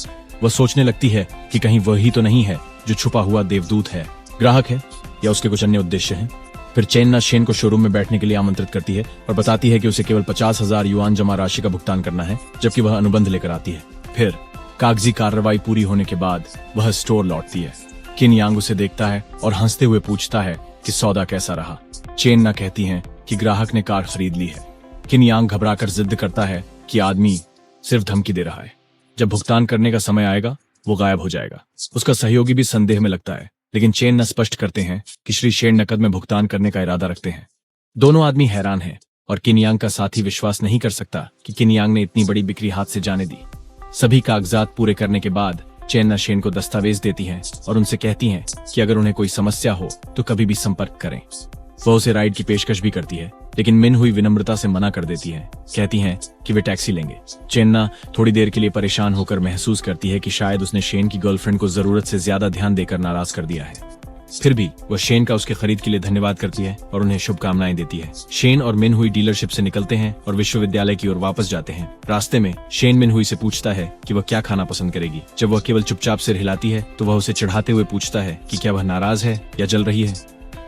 वह सोचने लगती है कि कहीं वही तो नहीं है जो छुपा हुआ देवदूत है, ग्राहक है या उसके कुछ अन्य उद्देश्य हैं। फिर चेन्ना शेन को शोरूम में बैठने के लिए आमंत्रित करती है और बताती है कि उसे केवल 50,000 युआन जमा राशि का भुगतान करना है, जबकि वह अनुबंध लेकर आती है। फिर कागजी कार्रवाई पूरी होने के बाद वह स्टोर लौटती है। किन यांग उसे देखता है और हंसते हुए पूछता है कि सौदा कैसा रहा। चेन्ना कहती हैं कि ग्राहक ने कार खरीद ली है। किन यांग घबराकर जिद करता है कि आदमी सिर्फ धमकी दे रहा है, जब भुगतान करने का समय आएगा वो गायब हो जाएगा। उसका सहयोगी भी संदेह में लगता है, लेकिन चेन्ना स्पष्ट करते हैं कि श्री शेन नकद में भुगतान करने का इरादा रखते हैं। दोनों आदमी हैरान हैं और किन यांग का साथी विश्वास नहीं कर सकता कि किन यांग ने इतनी बड़ी बिक्री हाथ से जाने दी। सभी कागजात पूरे करने के बाद चेन्ना शेन को दस्तावेज देती हैं और उनसे कहती हैं कि अगर उन्हें कोई समस्या हो तो कभी भी संपर्क करें। वह उसे राइड की पेशकश भी करती है, लेकिन मिन हुई विनम्रता से मना कर देती है, कहती हैं कि वे टैक्सी लेंगे। चेन्ना थोड़ी देर के लिए परेशान होकर महसूस करती है कि शायद उसने शेन की गर्लफ्रेंड को जरूरत से ज्यादा ध्यान देकर नाराज कर दिया है। फिर भी वह शेन का उसके खरीद के लिए धन्यवाद करती है और उन्हें शुभकामनाएं देती है। शेन और मिन हुई डीलरशिप से निकलते हैं और विश्वविद्यालय की ओर वापस जाते हैं। रास्ते में शेन मिन हुई से पूछता है कि वह क्या खाना पसंद करेगी। जब वह केवल चुपचाप सिर हिलाती है तो वह उसे चिढ़ाते हुए पूछता है कि क्या वह नाराज है या जल रही है।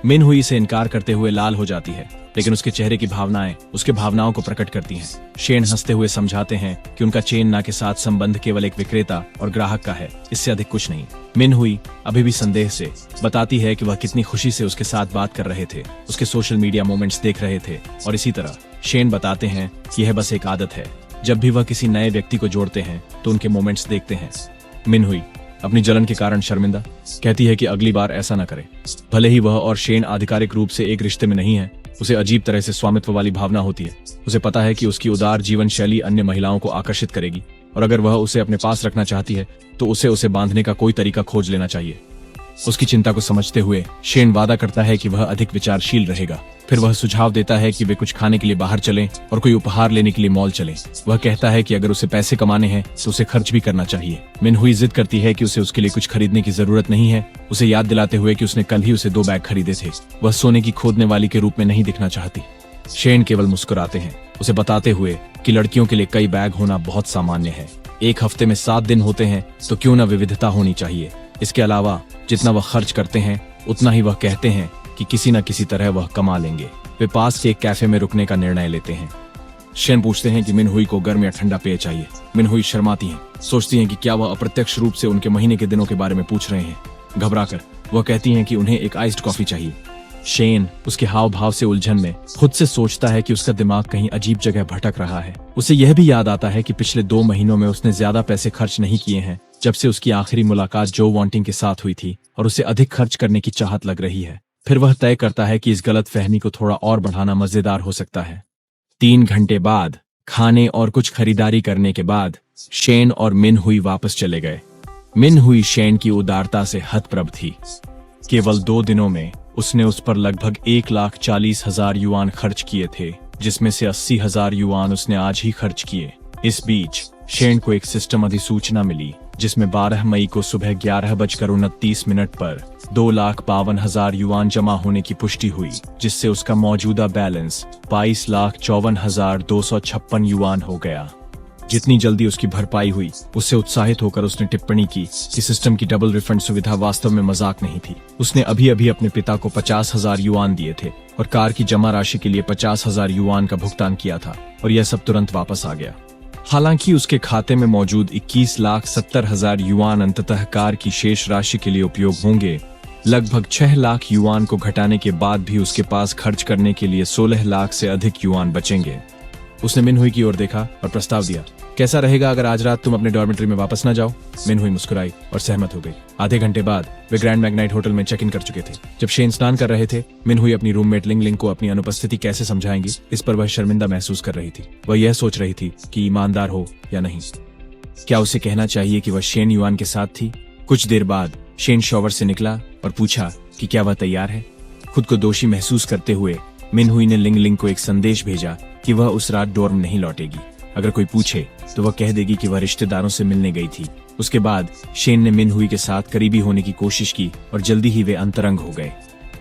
मिन हुई से इनकार करते हुए लाल हो जाती है, लेकिन उसके चेहरे की भावनाएं उसके भावनाओं को प्रकट करती हैं। शेन हंसते हुए समझाते हैं कि उनका चेन ना के साथ संबंध केवल एक विक्रेता और ग्राहक का है, इससे अधिक कुछ नहीं। मिन हुई अभी भी संदेह से बताती है कि वह कितनी खुशी से उसके साथ बात कर रहे थे, उसके सोशल मीडिया मोमेंट्स देख रहे थे, और इसी तरह शेन बताते हैं कि यह बस एक आदत है। जब भी वह किसी नए व्यक्ति को जोड़ते हैं तो उनके मोमेंट्स देखते हैं। मिन हुई अपनी जलन के कारण शर्मिंदा कहती है कि अगली बार ऐसा न करे। भले ही वह और शेन आधिकारिक रूप से एक रिश्ते में नहीं है, उसे अजीब तरह से स्वामित्व वाली भावना होती है। उसे पता है कि उसकी उदार जीवन शैली अन्य महिलाओं को आकर्षित करेगी, और अगर वह उसे अपने पास रखना चाहती है तो उसे बांधने का कोई तरीका खोज लेना चाहिए। उसकी चिंता को समझते हुए शेन वादा करता है कि वह अधिक विचारशील रहेगा। फिर वह सुझाव देता है कि वे कुछ खाने के लिए बाहर चलें और कोई उपहार लेने के लिए मॉल चलें। वह कहता है कि अगर उसे पैसे कमाने हैं तो उसे खर्च भी करना चाहिए। मिन हुई जिद करती है कि उसे उसके लिए कुछ खरीदने की जरूरत नहीं है, उसे याद दिलाते हुए कि उसने कल ही उसे 2 बैग खरीदे थे। वह सोने की खोदने वाली के रूप में नहीं दिखना चाहती। शेन केवल मुस्कुराते हैं, उसे बताते हुए कि लड़कियों के लिए कई बैग होना बहुत सामान्य है। एक हफ्ते में 7 दिन होते हैं तो क्यों न विविधता होनी चाहिए। इसके अलावा जितना वह खर्च करते हैं उतना ही वह कहते हैं कि किसी न किसी तरह वह कमा लेंगे। वे पास के एक कैफे में रुकने का निर्णय लेते हैं। शेन पूछते हैं कि मिन हुई को गर्म या ठंडा पेय चाहिए। मिन हुई शर्माती हैं, सोचती हैं कि क्या वह अप्रत्यक्ष रूप से उनके महीने के दिनों के बारे में पूछ रहे हैं। घबराकर वह कहती हैं कि उन्हें एक आइस्ड कॉफी चाहिए। शेन उसके हाव भाव से उलझन में खुद से सोचता है कि उसका दिमाग कहीं अजीब जगह भटक रहा है। उसे यह भी याद आता है कि पिछले 2 महीनों में उसने ज्यादा पैसे खर्च नहीं किए हैं जब से उसकी आखिरी मुलाकात जो वांटिंग के साथ हुई थी, और उसे अधिक खर्च करने की चाहत लग रही है। फिर वह तय करता है कि इस गलत फहमी को थोड़ा और बढ़ाना मजेदार हो सकता है। 3 घंटे बाद खाने और कुछ खरीदारी करने के बाद शेन और मिन हुई वापस चले गए। मिन हुई शेन की उदारता से हतप्रभ थी। केवल 2 दिनों में उसने उस पर लगभग 1,40,000 युआन खर्च किए थे, जिसमें से 80,000 युआन उसने आज ही खर्च किए। इस बीच शेन को एक सिस्टम अधिसूचना मिली जिसमें 12 मई को सुबह 11:29 पर 2,52,000 युआन जमा होने की पुष्टि हुई, जिससे उसका मौजूदा बैलेंस 22,54,256 युआन हो गया। जितनी जल्दी उसकी भरपाई हुई, उससे उत्साहित होकर उसने टिप्पणी की कि सिस्टम की डबल रिफंड सुविधा वास्तव में मजाक नहीं थी। उसने अभी अभी अपने पिता को 50,000 युआन दिए थे और कार की जमा राशि के लिए 50,000 युआन का भुगतान किया था, और यह सब तुरंत वापस आ गया। हालांकि उसके खाते में मौजूद 21,70,000 युआन अंततः कार की शेष राशि के लिए उपयोग होंगे। लगभग 6 लाख युआन को घटाने के बाद भी उसके पास खर्च करने के लिए 16 लाख से अधिक युआन बचेंगे। उसने मिन हुई की ओर देखा और प्रस्ताव दिया, कैसा रहेगा अगर आज रात तुम अपने डॉर्मेटरी में वापस न जाओ? मिन हुई मुस्कुराई और सहमत हो गई। आधे घंटे बाद वे ग्रैंड मैग्नाइट होटल में चेक इन कर चुके थे। जब शेन स्नान कर रहे थे, मिन हुई अपनी रूममेट लिंग लिंग को अपनी अनुपस्थिति कैसे समझाएंगी, इस पर वह शर्मिंदा महसूस कर रही थी। वह यह सोच रही थी कि ईमानदार हो या नहीं। क्या उसे कहना चाहिए कि वह शेन युआन के साथ थी? कुछ देर बाद शेन शॉवर से निकला और पूछा कि क्या वह तैयार है। खुद को दोषी महसूस करते हुए मिन हुई ने लिंग लिंग को एक संदेश भेजा कि वह उस रात डॉर्म नहीं लौटेगी। अगर कोई पूछे तो वह कह देगी कि वह रिश्तेदारों से मिलने गई थी। उसके बाद शेन ने मिन हुई के साथ करीबी होने की कोशिश की और जल्दी ही वे अंतरंग हो गए।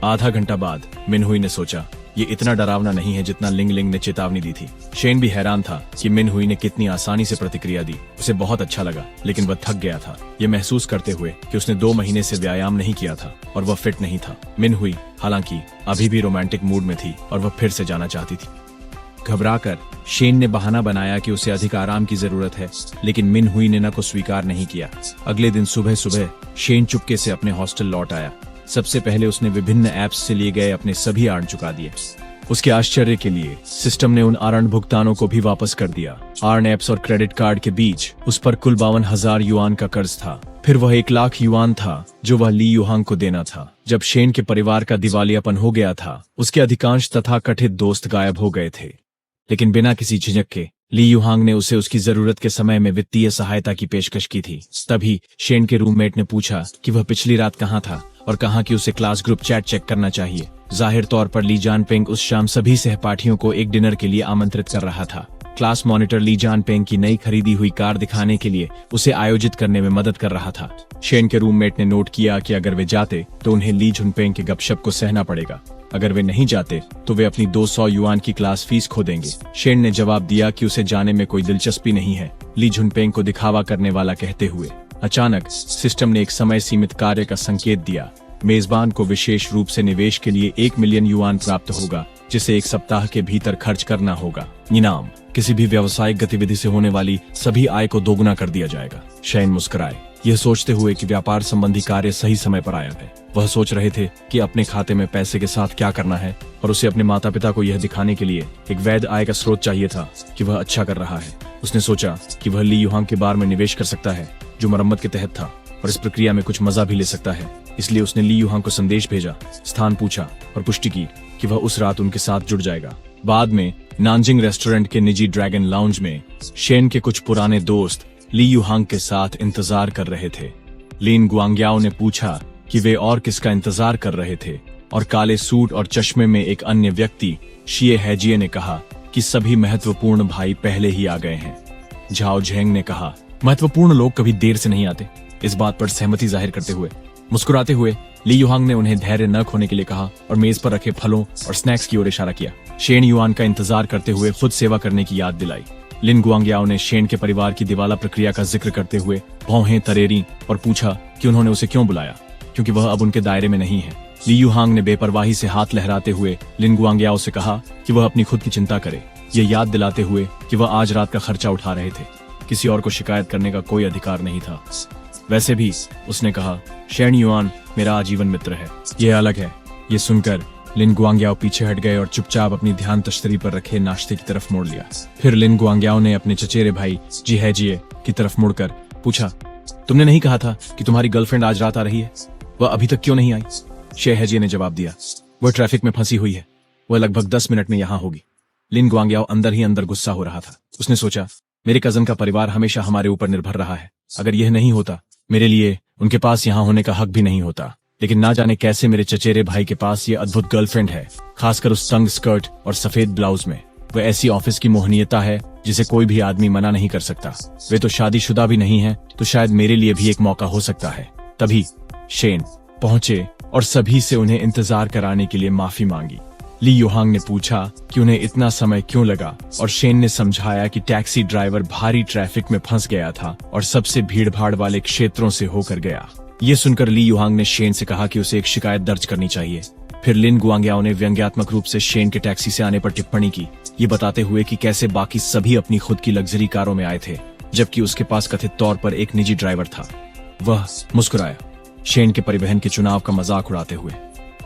आधा घंटा बाद मिन हुई ने सोचा, ये इतना डरावना नहीं है जितना लिंग लिंग ने चेतावनी दी थी। शेन भी हैरान था कि मिन हुई ने कितनी आसानी से प्रतिक्रिया दी। उसे बहुत अच्छा लगा, लेकिन वह थक गया था, ये महसूस करते हुए कि उसने 2 महीने से व्यायाम नहीं किया था और वह फिट नहीं था। मिन हुई हालांकि अभी भी रोमांटिक मूड में थी और वह फिर से जाना चाहती थी। घबराकर शेन ने बहाना बनाया कि उसे अधिक आराम की जरूरत है, लेकिन मिन हुई ने न को स्वीकार नहीं किया। अगले दिन सुबह सुबह शेन चुपके से अपने हॉस्टल लौट आया। सबसे पहले उसने विभिन्न ऐप्स से लिए गए अपने सभी आर्न चुका दिए। उसके आश्चर्य के लिए सिस्टम ने उन आर्न भुगतानों को भी वापस कर दिया। आर्न ऐप्स और क्रेडिट कार्ड के बीच उस पर कुल 52,000 युआन का कर्ज था। फिर वह 1 लाख युआन था जो वह ली युहांग को देना था। जब शेन के परिवार का दिवालियापन हो गया था, उसके अधिकांश तथाकथित दोस्त गायब हो गए थे, लेकिन बिना किसी झिझक के ली युहांग ने उसे उसकी जरूरत के समय में वित्तीय सहायता की पेशकश की थी। तभी शेन के रूममेट ने पूछा कि वह पिछली रात कहाँ था और कहा कि उसे क्लास ग्रुप चैट चेक करना चाहिए। जाहिर तौर पर ली जानपेंग उस शाम सभी सहपाठियों को एक डिनर के लिए आमंत्रित कर रहा था। क्लास मॉनिटर ली जानपेंग की नई खरीदी हुई कार दिखाने के लिए उसे आयोजित करने में मदद कर रहा था। शेन के रूममेट ने नोट किया कि अगर वे जाते तो उन्हें ली जुनपेंग के गपशप को सहना पड़ेगा। अगर वे नहीं जाते तो वे अपनी 200 युआन की क्लास फीस खो देंगे। शेन ने जवाब दिया कि उसे जाने में कोई दिलचस्पी नहीं है, ली जुनपेंग को दिखावा करने वाला कहते हुए। अचानक सिस्टम ने एक समय सीमित कार्य का संकेत दिया। मेजबान को विशेष रूप से निवेश के लिए 1 मिलियन युआन प्राप्त होगा, जिसे 1 सप्ताह के भीतर खर्च करना होगा। इनाम, किसी भी व्यावसायिक गतिविधि से होने वाली सभी आय को दोगुना कर दिया जाएगा। शेन मुस्कुराए, यह सोचते हुए कि व्यापार संबंधी कार्य सही समय पर आया है। वह सोच रहे थे कि अपने खाते में पैसे के साथ क्या करना है, और उसे अपने माता पिता को यह दिखाने के लिए एक वैध आय का स्रोत चाहिए था कि वह अच्छा कर रहा है। उसने सोचा कि वह ली युहांग के बार में निवेश कर सकता है, जो मरम्मत के तहत था, और इस प्रक्रिया में कुछ मजा भी ले सकता है। इसलिए उसने ली युहांग को संदेश भेजा, स्थान पूछा और पुष्टि की कि वह उस रात उनके साथ जुड़ जाएगा। बाद में नानजिंग रेस्टोरेंट के निजी ड्रैगन लाउंज में शेन के कुछ पुराने दोस्त ली युहांग के साथ इंतजार कर रहे थे। लिन गुआंग्याओ ने पूछा कि वे और किसका इंतजार कर रहे थे, और काले सूट और चश्मे में एक अन्य व्यक्ति शिए हैजिए ने कहा कि सभी महत्वपूर्ण भाई पहले ही आ गए हैं। झाओ झेंग ने कहा, महत्वपूर्ण लोग कभी देर से नहीं आते। इस बात पर सहमति जाहिर करते हुए मुस्कुराते हुए ली युहांग ने उन्हें धैर्य न खोने के लिए कहा और मेज पर रखे फलों और स्नैक्स की ओर इशारा किया। शेन युआन का इंतजार करते हुए खुद सेवा करने की याद दिलाई। लिन गुआंग्याओ ने शेन के परिवार की दिवाला प्रक्रिया का जिक्र करते हुए भौहें तरेरी और पूछा कि उन्होंने उसे क्यों बुलाया, क्योंकि वह अब उनके दायरे में नहीं है। ली युहांग ने बेपरवाही से हाथ लहराते हुए लिन गुआंग्याओ से कहा कि वह अपनी खुद की चिंता करे, ये याद दिलाते हुए कि वह आज रात का खर्चा उठा रहे थे। किसी और को शिकायत करने का कोई अधिकार नहीं था। वैसे भी, उसने कहा, शेन युआन मेरा आजीवन मित्र है, यह अलग है। ये सुनकर लिन गुआंग्याओ पीछे हट गए और चुपचाप अपनी ध्यान तश्तरी पर रखे नाश्ते की तरफ मोड़ लिया। फिर लिन गुआंग्याओ ने अपने चचेरे भाई जी हैजिए की तरफ मुड़कर पूछा, तुमने नहीं कहा था कि तुम्हारी गर्लफ्रेंड आज रात आ रही है? वह अभी तक क्यों नहीं आई? शे हैजिए ने जवाब दिया, वह ट्रैफिक में फंसी हुई है, वह लगभग 10 मिनट में यहाँ होगी। लिन गुआंग्याओ अंदर ही अंदर गुस्सा हो रहा था। उसने सोचा, मेरे कजन का परिवार हमेशा हमारे ऊपर निर्भर रहा है। अगर यह नहीं होता, मेरे लिए उनके पास यहाँ होने का हक भी नहीं होता। लेकिन ना जाने कैसे मेरे चचेरे भाई के पास ये अद्भुत गर्लफ्रेंड है, खासकर उस तंग स्कर्ट और सफेद ब्लाउज में। वह ऐसी ऑफिस की मोहनीयता है जिसे कोई भी आदमी मना नहीं कर सकता। वे तो शादीशुदा भी नहीं है, तो शायद मेरे लिए भी एक मौका हो सकता है। तभी शेन पहुंचे और सभी से उन्हें इंतजार कराने के लिए माफी मांगी। ली युहांग ने पूछा कि उन्हें इतना समय क्यों लगा, और शेन ने समझाया कि टैक्सी ड्राइवर भारी ट्रैफिक में फंस गया था और सबसे भीड़भाड़ वाले क्षेत्रों से होकर गया। ये सुनकर ली युहांग ने शेन से कहा कि उसे एक शिकायत दर्ज करनी चाहिए। फिर लिन गुआंग्याओ ने व्यंग्यात्मक रूप से शेन के टैक्सी से आने पर टिप्पणी की, ये बताते हुए कि कैसे बाकी सभी अपनी खुद की लग्जरी कारों में आए थे, जबकि उसके पास कथित तौर पर एक निजी ड्राइवर था। वह मुस्कुराया, शेन के परिवहन के चुनाव का मजाक उड़ाते हुए।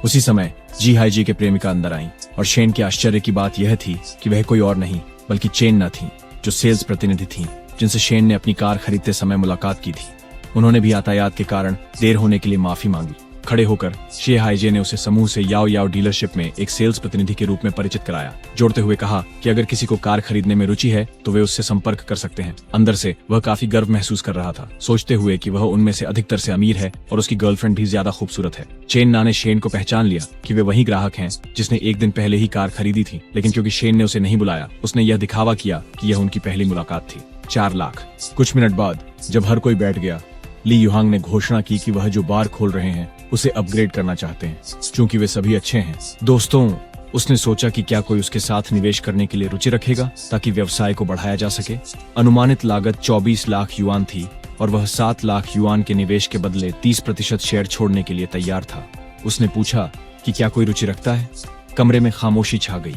उसी समय जी हाईजी के प्रेमिका अंदर आईं, और शेन के आश्चर्य की बात यह थी कि वह कोई और नहीं बल्कि चेन न थी, जो सेल्स प्रतिनिधि थीं, जिनसे शेन ने अपनी कार खरीदते समय मुलाकात की थी। उन्होंने भी यातायात के कारण देर होने के लिए माफी मांगी। खड़े होकर शे हाईजे ने उसे समूह से याओ याओ डीलरशिप में एक सेल्स प्रतिनिधि के रूप में परिचित कराया, जोड़ते हुए कहा कि अगर किसी को कार खरीदने में रुचि है तो वे उससे संपर्क कर सकते हैं। अंदर से वह काफी गर्व महसूस कर रहा था, सोचते हुए कि वह उनमें से अधिकतर से अमीर है और उसकी गर्लफ्रेंड भी ज्यादा खूबसूरत है। चेन ना ने शेन को पहचान लिया कि वे वही ग्राहक हैं जिसने एक दिन पहले ही कार खरीदी थी, लेकिन क्योंकि शेन ने उसे नहीं बुलाया, उसने यह दिखावा किया कि यह उनकी पहली मुलाकात थी। 4 लाख। कुछ मिनट बाद जब हर कोई बैठ गया, ली युहांग ने घोषणा की कि वह जो बार खोल रहे हैं उसे अपग्रेड करना चाहते हैं, क्योंकि वे सभी अच्छे हैं। दोस्तों, उसने सोचा कि क्या कोई उसके साथ निवेश करने के लिए रुचि रखेगा ताकि व्यवसाय को बढ़ाया जा सके। अनुमानित लागत 24 लाख युआन थी और वह 7 लाख युआन के निवेश के बदले 30% शेयर छोड़ने के लिए तैयार था। उसने पूछा कि क्या कोई रुचि रखता है। कमरे में खामोशी छा गई।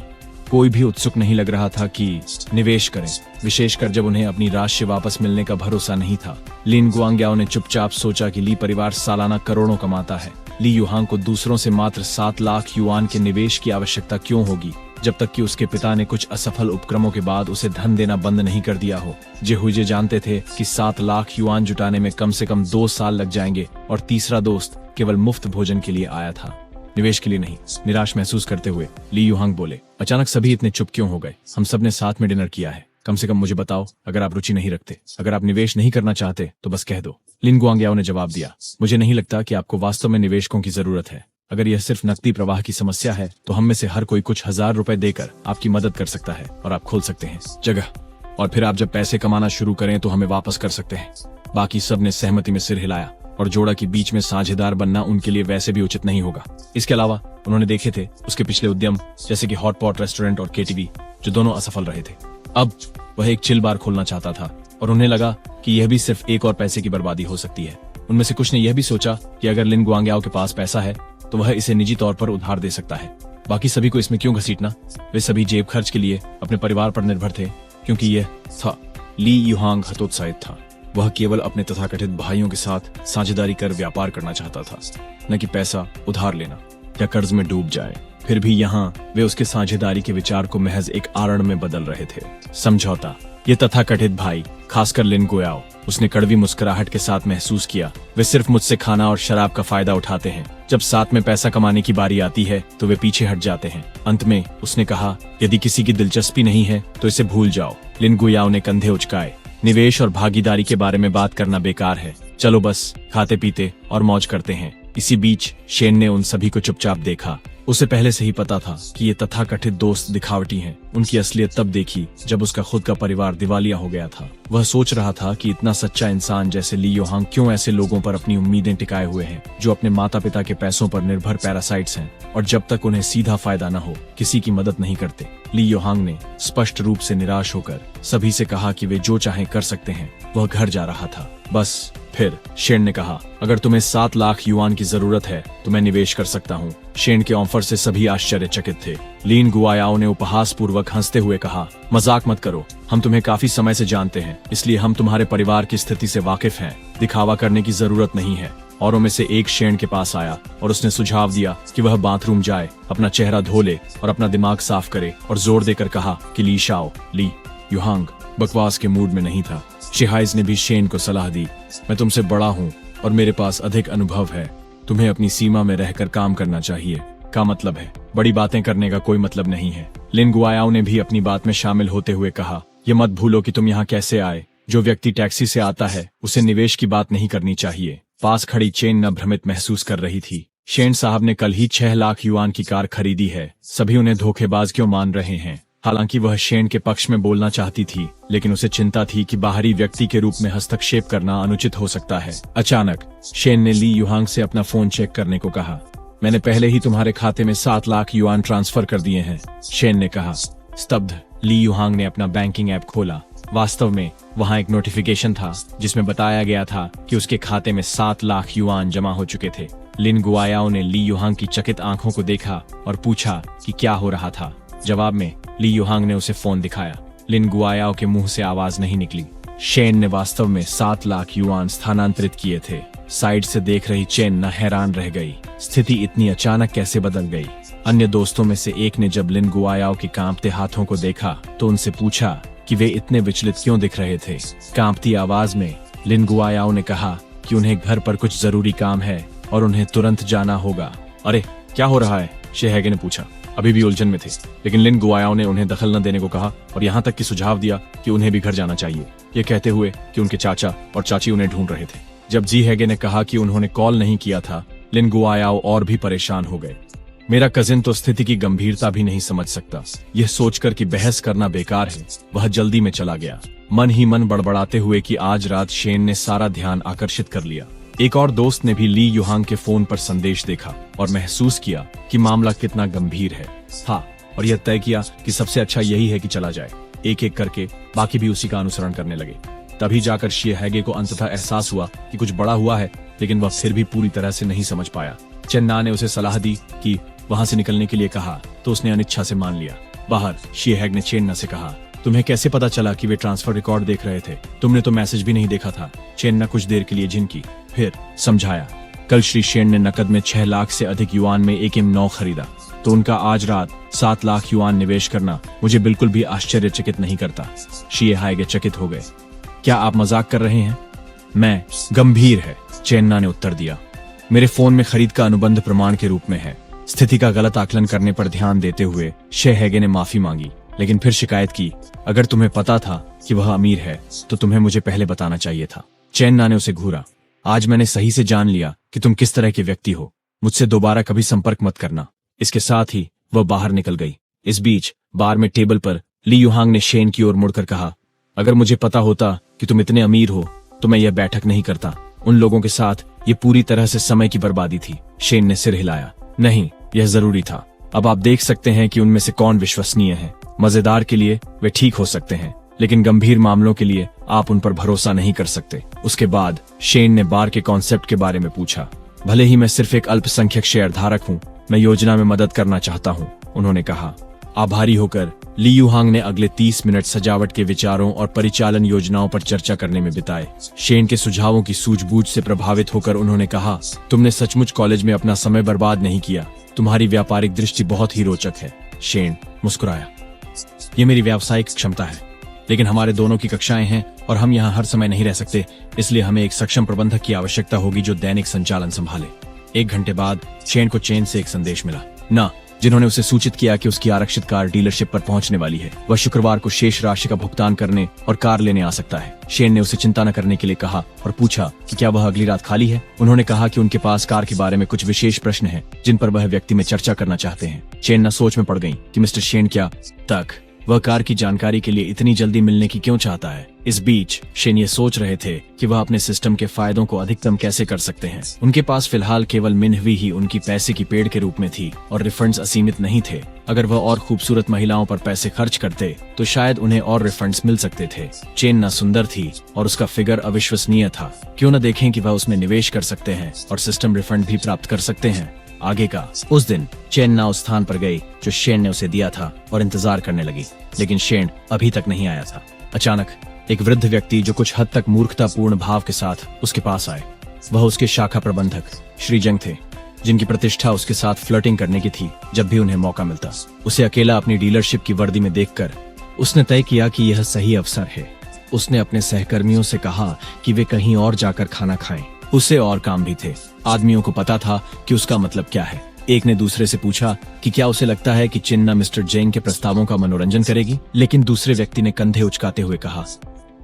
कोई भी उत्सुक नहीं लग रहा था कि निवेश करें, विशेषकर जब उन्हें अपनी राशि वापस मिलने का भरोसा नहीं था। लिन गुआंग्याओ ने चुपचाप सोचा कि ली परिवार सालाना करोड़ों कमाता है। ली युहांग को दूसरों से मात्र 7 लाख युआन के निवेश की आवश्यकता क्यों होगी, जब तक कि उसके पिता ने कुछ असफल उपक्रमों के बाद उसे धन देना बंद नहीं कर दिया हो। जेहुइजे जानते थे कि 7 लाख युआन जुटाने में कम से कम 2 साल लग जाएंगे, और तीसरा दोस्त केवल मुफ्त भोजन के लिए आया था, निवेश के लिए नहीं। निराश महसूस करते हुए ली युहांग बोले, अचानक सभी इतने चुप क्यों हो गए? हम सब ने साथ में डिनर किया है। कम से कम मुझे बताओ अगर आप रुचि नहीं रखते। अगर आप निवेश नहीं करना चाहते तो बस कह दो। लिन गुआंग्याओ ने जवाब दिया, मुझे नहीं लगता कि आपको वास्तव में निवेशकों की जरूरत है। अगर यह सिर्फ नकदी प्रवाह की समस्या है तो हम में से हर कोई कुछ हजार रुपए देकर आपकी मदद कर सकता है और आप खोल सकते हैं जगह, और फिर आप जब पैसे कमाना शुरू करें तो हमें वापस कर सकते हैं। बाकी सब ने सहमति में सिर हिलाया, और जोड़ा के बीच में साझेदार बनना उनके लिए वैसे भी उचित नहीं होगा। इसके अलावा उन्होंने देखे थे उसके पिछले उद्यम, जैसे कि हॉट पॉट रेस्टोरेंट और केटीवी, जो दोनों असफल रहे थे। अब वह एक चिल बार खोलना चाहता था, और उन्हें लगा कि यह भी सिर्फ एक और पैसे की बर्बादी हो सकती है। उनमें से कुछ ने यह भी सोचा कि अगर लिन गुआंगयाओ के पास पैसा है तो वह इसे निजी तौर पर उधार दे सकता है। बाकी सभी को इसमें क्यों घसीटना? वे सभी जेब खर्च के लिए अपने परिवार पर निर्भर थे, क्योंकि यह था ली युहांग हतोत्साहित था। वह केवल अपने तथाकथित भाइयों के साथ साझेदारी कर व्यापार करना चाहता था, न कि पैसा उधार लेना या कर्ज में डूब जाए। फिर भी यहाँ वे उसके साझेदारी के विचार को महज एक आरण में बदल रहे थे। समझौता। ये तथाकथित भाई, खासकर लिन गुआओ, उसने कड़वी मुस्कुराहट के साथ महसूस किया, वे सिर्फ मुझसे खाना और शराब का फायदा उठाते हैं। जब साथ में पैसा कमाने की बारी आती है तो वे पीछे हट जाते हैं। अंत में उसने कहा, यदि किसी की दिलचस्पी नहीं है तो इसे भूल जाओ। लिन गुआओ ने कंधे उचकाए। निवेश और भागीदारी के बारे में बात करना बेकार है। चलो बस खाते पीते और मौज करते हैं। इसी बीच शेन ने उन सभी को चुपचाप देखा। उसे पहले से ही पता था कि ये तथाकथित दोस्त दिखावटी हैं। उनकी असलियत तब देखी जब उसका खुद का परिवार दिवालिया हो गया था। वह सोच रहा था कि इतना सच्चा इंसान जैसे ली युहांग क्यों ऐसे लोगों पर अपनी उम्मीदें टिकाए हुए हैं जो अपने माता पिता के पैसों पर निर्भर पैरासाइट्स हैं और जब तक उन्हें सीधा फायदा न हो किसी की मदद नहीं करते। ली युहांग ने स्पष्ट रूप से निराश होकर सभी से कहा कि वे जो चाहें कर सकते हैं। वह घर जा रहा था। बस फिर शेन ने कहा, अगर तुम्हें 7 लाख युआन की जरूरत है तो मैं निवेश कर सकता हूँ। शेन के ऑफर से सभी आश्चर्यचकित थे। लिन गुआओ ने उपहास पूर्वक हंसते हुए कहा, मजाक मत करो, हम तुम्हें काफी समय से जानते हैं, इसलिए हम तुम्हारे परिवार की स्थिति से वाकिफ हैं। दिखावा करने की जरूरत नहीं है। औरों में से एक शेन के पास आया और उसने सुझाव दिया कि वह बाथरूम जाए, अपना चेहरा धो ले और अपना दिमाग साफ करे, और जोर देकर कहा कि ली शाओ। ली युहांग बकवास के मूड में नहीं था। शिहाइज ने भी शेन को सलाह दी, मैं तुमसे बड़ा हूँ और मेरे पास अधिक अनुभव है। तुम्हें अपनी सीमा में रहकर काम करना चाहिए। का मतलब है, बड़ी बातें करने का कोई मतलब नहीं है। लिन गुआओ ने भी अपनी बात में शामिल होते हुए कहा, ये मत भूलो कि तुम यहाँ कैसे आए। जो व्यक्ति टैक्सी से आता है उसे निवेश की बात नहीं करनी चाहिए। पास खड़ी चेन न भ्रमित महसूस कर रही थी। शेन साहब ने कल ही 6 लाख युआन की कार खरीदी है। सभी उन्हें धोखेबाज क्यों मान रहे हैं? हालांकि वह शेन के पक्ष में बोलना चाहती थी, लेकिन उसे चिंता थी कि बाहरी व्यक्ति के रूप में हस्तक्षेप करना अनुचित हो सकता है। अचानक शेन ने ली युहांग से अपना फोन चेक करने को कहा। मैंने पहले ही तुम्हारे खाते में 7 लाख युआन ट्रांसफर कर दिए हैं, शेन ने कहा। स्तब्ध। ली युहांग ने अपना बैंकिंग ऐप खोला। वास्तव में वहां एक नोटिफिकेशन था जिसमें बताया गया था कि उसके खाते में 7 लाख युआन जमा हो चुके थे। लिन गुआओ ने ली युहांग की चकित आंखों को देखा और पूछा कि क्या हो रहा था। जवाब में ली युहांग ने उसे फोन दिखाया। लिन गुआओ के मुंह से आवाज नहीं निकली। शेन ने वास्तव में 7 लाख युआन स्थानांतरित किए थे। साइड से देख रही चेन न हैरान रह गई, स्थिति इतनी अचानक कैसे बदल गई। अन्य दोस्तों में से एक ने जब लिन गुआओ के कांपते हाथों को देखा तो उनसे पूछा कि वे इतने विचलित क्यों दिख रहे थे। कांपती आवाज में लिन गुआओ ने कहा कि उन्हें घर पर कुछ जरूरी काम है और उन्हें तुरंत जाना होगा। अरे क्या हो रहा है? शेहेगे ने पूछा। अभी भी उलझन में थे, लेकिन लिन गुआओ ने उन्हें दखल न देने को कहा और यहाँ तक कि सुझाव दिया कि उन्हें भी घर जाना चाहिए, ये कहते हुए कि उनके चाचा और चाची उन्हें ढूंढ रहे थे। जब जी हैगे ने कहा कि उन्होंने कॉल नहीं किया था, लिन गुआओ और भी परेशान हो गए। मेरा कजिन तो स्थिति की गंभीरता भी नहीं समझ सकता। यह सोचकर कि बहस करना बेकार है, वह जल्दी में चला गया, मन ही मन बड़बड़ाते हुए कि आज रात शेन ने सारा ध्यान आकर्षित कर लिया। एक और दोस्त ने भी ली युहांग के फोन पर संदेश देखा और महसूस किया कि मामला कितना गंभीर है। हाँ, और यह तय किया कि सबसे अच्छा यही है कि चला जाए। एक एक करके बाकी भी उसी का अनुसरण करने लगे। तभी जाकर शिहागे को अंततः एहसास हुआ कि कुछ बड़ा हुआ है, लेकिन वह फिर भी पूरी तरह से नहीं समझ पाया। चेन्ना ने उसे सलाह दी कि वहां से निकलने के लिए कहा तो उसने अनिच्छा से मान लिया। बाहर शिहाग ने चेन्ना से कहा, तुम्हें कैसे पता चला कि वे ट्रांसफर रिकॉर्ड देख रहे थे? तुमने तो मैसेज भी नहीं देखा था। चेन्ना कुछ देर के लिए झिनकी, फिर समझाया। कल श्री शेन ने नकद में 6 लाख से अधिक युआन में एक M9 खरीदा, तो उनका आज रात 7 लाख युआन निवेश करना मुझे बिल्कुल भी आश्चर्यचकित नहीं करता। शिहागे चकित हो गए। क्या आप मजाक कर रहे हैं? मैं गंभीर है, चेन्ना ने उत्तर दिया। मेरे फोन में खरीद का अनुबंध प्रमाण के रूप में है। स्थिति का गलत आकलन करने पर ध्यान देते हुए शिहागे ने माफी मांगी, लेकिन फिर शिकायत की, अगर तुम्हें पता था कि वह अमीर है तो तुम्हें मुझे पहले बताना चाहिए था। चेन्ना ने उसे घूरा। आज मैंने सही से जान लिया कि तुम किस तरह के व्यक्ति हो। मुझसे दोबारा कभी संपर्क मत करना। इसके साथ ही वह बाहर निकल गई। इस बीच बार में टेबल पर ली युहांग ने शेन की ओर मुड़कर कहा, अगर मुझे पता होता कि तुम इतने अमीर हो तो मैं यह बैठक नहीं करता। उन लोगों के साथ ये पूरी तरह से समय की बर्बादी थी। शेन ने सिर हिलाया। नहीं, यह जरूरी था। अब आप देख सकते हैं कि उनमें से कौन विश्वसनीय है। मजेदार के लिए वे ठीक हो सकते हैं, लेकिन गंभीर मामलों के लिए आप उन पर भरोसा नहीं कर सकते। उसके बाद शेन ने बार के कॉन्सेप्ट के बारे में पूछा। भले ही मैं सिर्फ एक अल्पसंख्यक शेयर धारक हूँ, मैं योजना में मदद करना चाहता हूँ, उन्होंने कहा। आभारी होकर ली युहांग ने अगले 30 मिनट सजावट के विचारों और परिचालन योजनाओं पर चर्चा करने में बिताए। शेन के सुझावों की सूझबूझ से प्रभावित होकर उन्होंने कहा, तुमने सचमुच कॉलेज में अपना समय बर्बाद नहीं किया, तुम्हारी व्यापारिक दृष्टि बहुत ही रोचक है। शेन मुस्कुराया। ये मेरी व्यावसायिक क्षमता है, लेकिन हमारे दोनों की कक्षाएं हैं और हम यहाँ हर समय नहीं रह सकते, इसलिए हमें एक सक्षम प्रबंधक की आवश्यकता होगी जो दैनिक संचालन संभाले। 1 घंटे बाद शेन को चेन से एक संदेश मिला, ना जिन्होंने उसे सूचित किया कि उसकी आरक्षित कार डीलरशिप पर पहुंचने वाली है। वह शुक्रवार को शेष राशि का भुगतान करने और कार लेने आ सकता है। शेन ने उसे चिंता न करने के लिए कहा और पूछा कि क्या वह अगली रात खाली है। उन्होंने कहा कि उनके पास कार के बारे में कुछ विशेष प्रश्न हैं जिन पर वह व्यक्ति में चर्चा करना चाहते हैं। चेन न सोच में पड़ गई कि मिस्टर शेन क्या तक वह कार की जानकारी के लिए इतनी जल्दी मिलने की क्यों चाहता है। इस बीच शेन ये सोच रहे थे कि वह अपने सिस्टम के फायदों को अधिकतम कैसे कर सकते हैं। उनके पास फिलहाल केवल मिन्हवी ही उनकी पैसे की पेड़ के रूप में थी और रिफंड्स असीमित नहीं थे। अगर वह और खूबसूरत महिलाओं पर पैसे खर्च करते तो शायद उन्हें और रिफंड्स मिल सकते थे। चेन न सुंदर थी और उसका फिगर अविश्वसनीय था। क्यों न देखें कि वह उसमें निवेश कर सकते हैं और सिस्टम रिफंड भी प्राप्त कर सकते हैं। आगे का उस दिन चेन ना उस स्थान पर गई जो शेन ने उसे दिया था और इंतजार करने लगी, लेकिन शेन अभी तक नहीं आया था। अचानक एक वृद्ध व्यक्ति जो कुछ हद तक मूर्खतापूर्ण भाव के साथ उसके पास आए। वह उसके शाखा प्रबंधक श्री जंग थे, जिनकी प्रतिष्ठा उसके साथ फ्लर्टिंग करने की थी जब भी उन्हें मौका मिलता। उसे अकेला अपनी डीलरशिप की वर्दी में देखकर उसने तय किया कि यह सही अवसर है। उसने अपने सहकर्मियों से कहा कि वे कहीं और जाकर खाना खाएं। उसे और काम भी थे। आदमियों को पता था कि उसका मतलब क्या है। एक ने दूसरे से पूछा कि क्या उसे लगता है कि चिन्ना मिस्टर जेंग के प्रस्तावों का मनोरंजन करेगी, लेकिन दूसरे व्यक्ति ने कंधे उचकाते हुए कहा,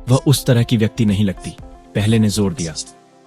वह उस तरह की व्यक्ति नहीं लगती। पहले ने जोर दिया,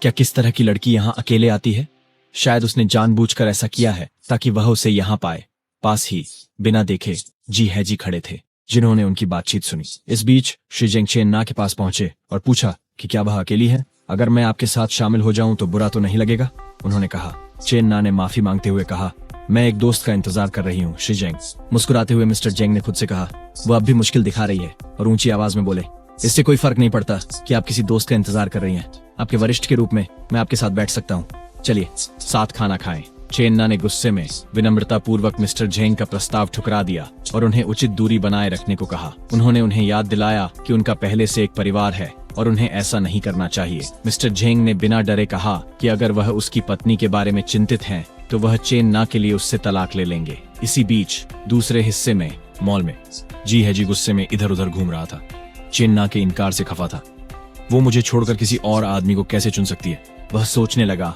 क्या किस तरह की लड़की यहाँ अकेले आती है? शायद उसने जानबूझकर ऐसा किया है ताकि वह उसे यहाँ पाए। पास ही बिना देखे जी हैजी खड़े थे, जिन्होंने उनकी बातचीत सुनी। इस बीच श्री जेंग चेन ना के पास पहुंचे और पूछा कि क्या वह अकेली है? अगर मैं आपके साथ शामिल हो जाऊं तो बुरा तो नहीं लगेगा, उन्होंने कहा। चेन ना ने माफी मांगते हुए कहा, मैं एक दोस्त का इंतजार कर रही हूँ श्री जेंग। मुस्कुराते हुए मिस्टर जेंग ने खुद से कहा, वो अब भी मुश्किल दिखा रही है, और ऊंची आवाज में बोले, इससे कोई फर्क नहीं पड़ता कि आप किसी दोस्त का इंतजार कर रही हैं। आपके वरिष्ठ के रूप में मैं आपके साथ बैठ सकता हूँ, चलिए साथ खाना खाएं। चेन्ना ने गुस्से में विनम्रता पूर्वक मिस्टर जेंग का प्रस्ताव ठुकरा दिया और उन्हें उचित दूरी बनाए रखने को कहा। उन्होंने उन्हें याद दिलाया कि उनका पहले से एक परिवार है और उन्हें ऐसा नहीं करना चाहिए। मिस्टर जेंग ने बिना डरे कहा कि अगर वह उसकी पत्नी के बारे में चिंतित हैं, तो वह चेन्ना के लिए उससे तलाक ले लेंगे। इसी बीच दूसरे हिस्से में मॉल में जी है जी गुस्से में इधर उधर घूम रहा था। चेन्ना के इनकार से खफा था। वो मुझे छोड़कर किसी और आदमी को कैसे चुन सकती है? वह सोचने लगा,